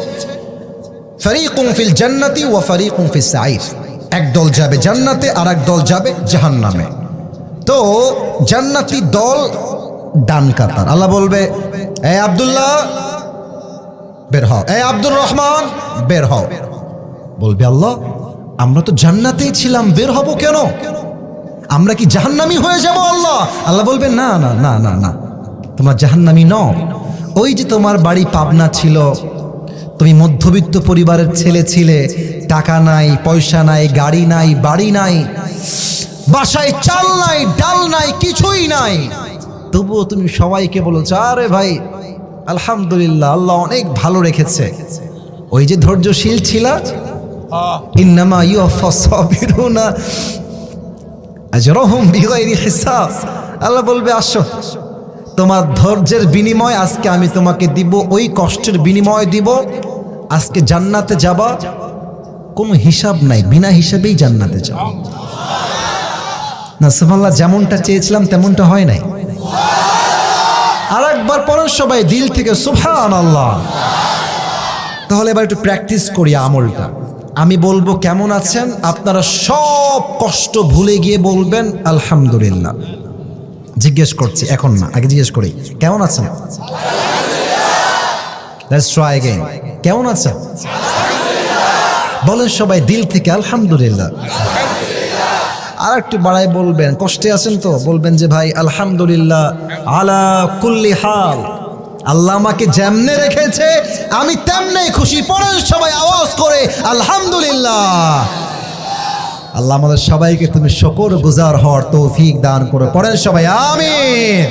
ফারিকুম ফিল জান্নাতি ওয়া ফারিকুম ফিস সাইর, এক দল যাবে জান্নাতে আর এক দল যাবে জাহান্নামে। তো জান্নাতি দল ডান কাতার। আল্লাহ বলবে এ আব্দুল্লাহ বের হও, এ আব্দুর রহমান বের হও। বলবে আল্লাহ আমরা তো জান্নাতেই ছিলাম, বের হব কেন? আমরা কি জাহান্নামী হয়ে যাব? আল্লাহ আল্লাহ বলবে না না না না না, তোমরা জাহান্নামী নও। ওই যে তোমার বাড়ি পাবনা ছিল, তুমি মধ্যবিত্ত পরিবারের ছেলে ছিলে, টাকা নাই, পয়সা নাই, গাড়ি নাই, বাড়ি নাই, বাসায় চাল নাই, ডাল নাই, কিছুই নাই, তবুও তুমি সবাইকে বলেছো আরে ভাই আলহামদুলিল্লাহ আল্লাহ অনেক ভালো রেখেছে। ওই যে ধৈর্যশীল ছিলা, ইন্নামা ইউওয়াফাস সাবিরুনা আজরাহুম বিগাইরি হিসাব। আল্লাহ বলবে আসো, তোমার ধৈর্যের বিনিময় আজকে আমি তোমাকে দিব, ওই কষ্টের বিনিময় দিব। আজকে জান্নাতে যাবা, কোনো হিসাব নাই, বিনা হিসাবেই জান্নাতে যাও। না সুবহানাল্লাহ, যেমনটা চেয়েছিলাম তেমনটা হয় নাই। আর একবার পড়েন সবাই দিল থেকে সুবহানাল্লাহ। তাহলে এবার একটু প্র্যাকটিস করি আমলটা। আমি বলবো কেমন আছেন, আপনারা সব কষ্ট ভুলে গিয়ে বলবেন আলহামদুলিল্লাহ। জিজ্ঞেস করছি, এখন না, আগে জিজ্ঞেস করি কেমন আছেন। Let's try again. কেমন আছেন বলেন সবাই দিল থেকে আলহামদুলিল্লাহ। আর একটু বাড়াই বলবেন, কষ্টে আছেন তো বলবেন যে ভাই আলহামদুলিল্লাহ আলা কুল্লি হাল, আল্লাহ আমাকে যেমনে রেখেছে আমি তেমনেই খুশি। পড়েন সবাই আওয়াজ করে আলহামদুলিল্লাহ। আল্লাহ আমাদের সবাইকে তুমি শুকর গুজার হওয়ার তৌফিক দান করো। পড়েন সবাই আমিন।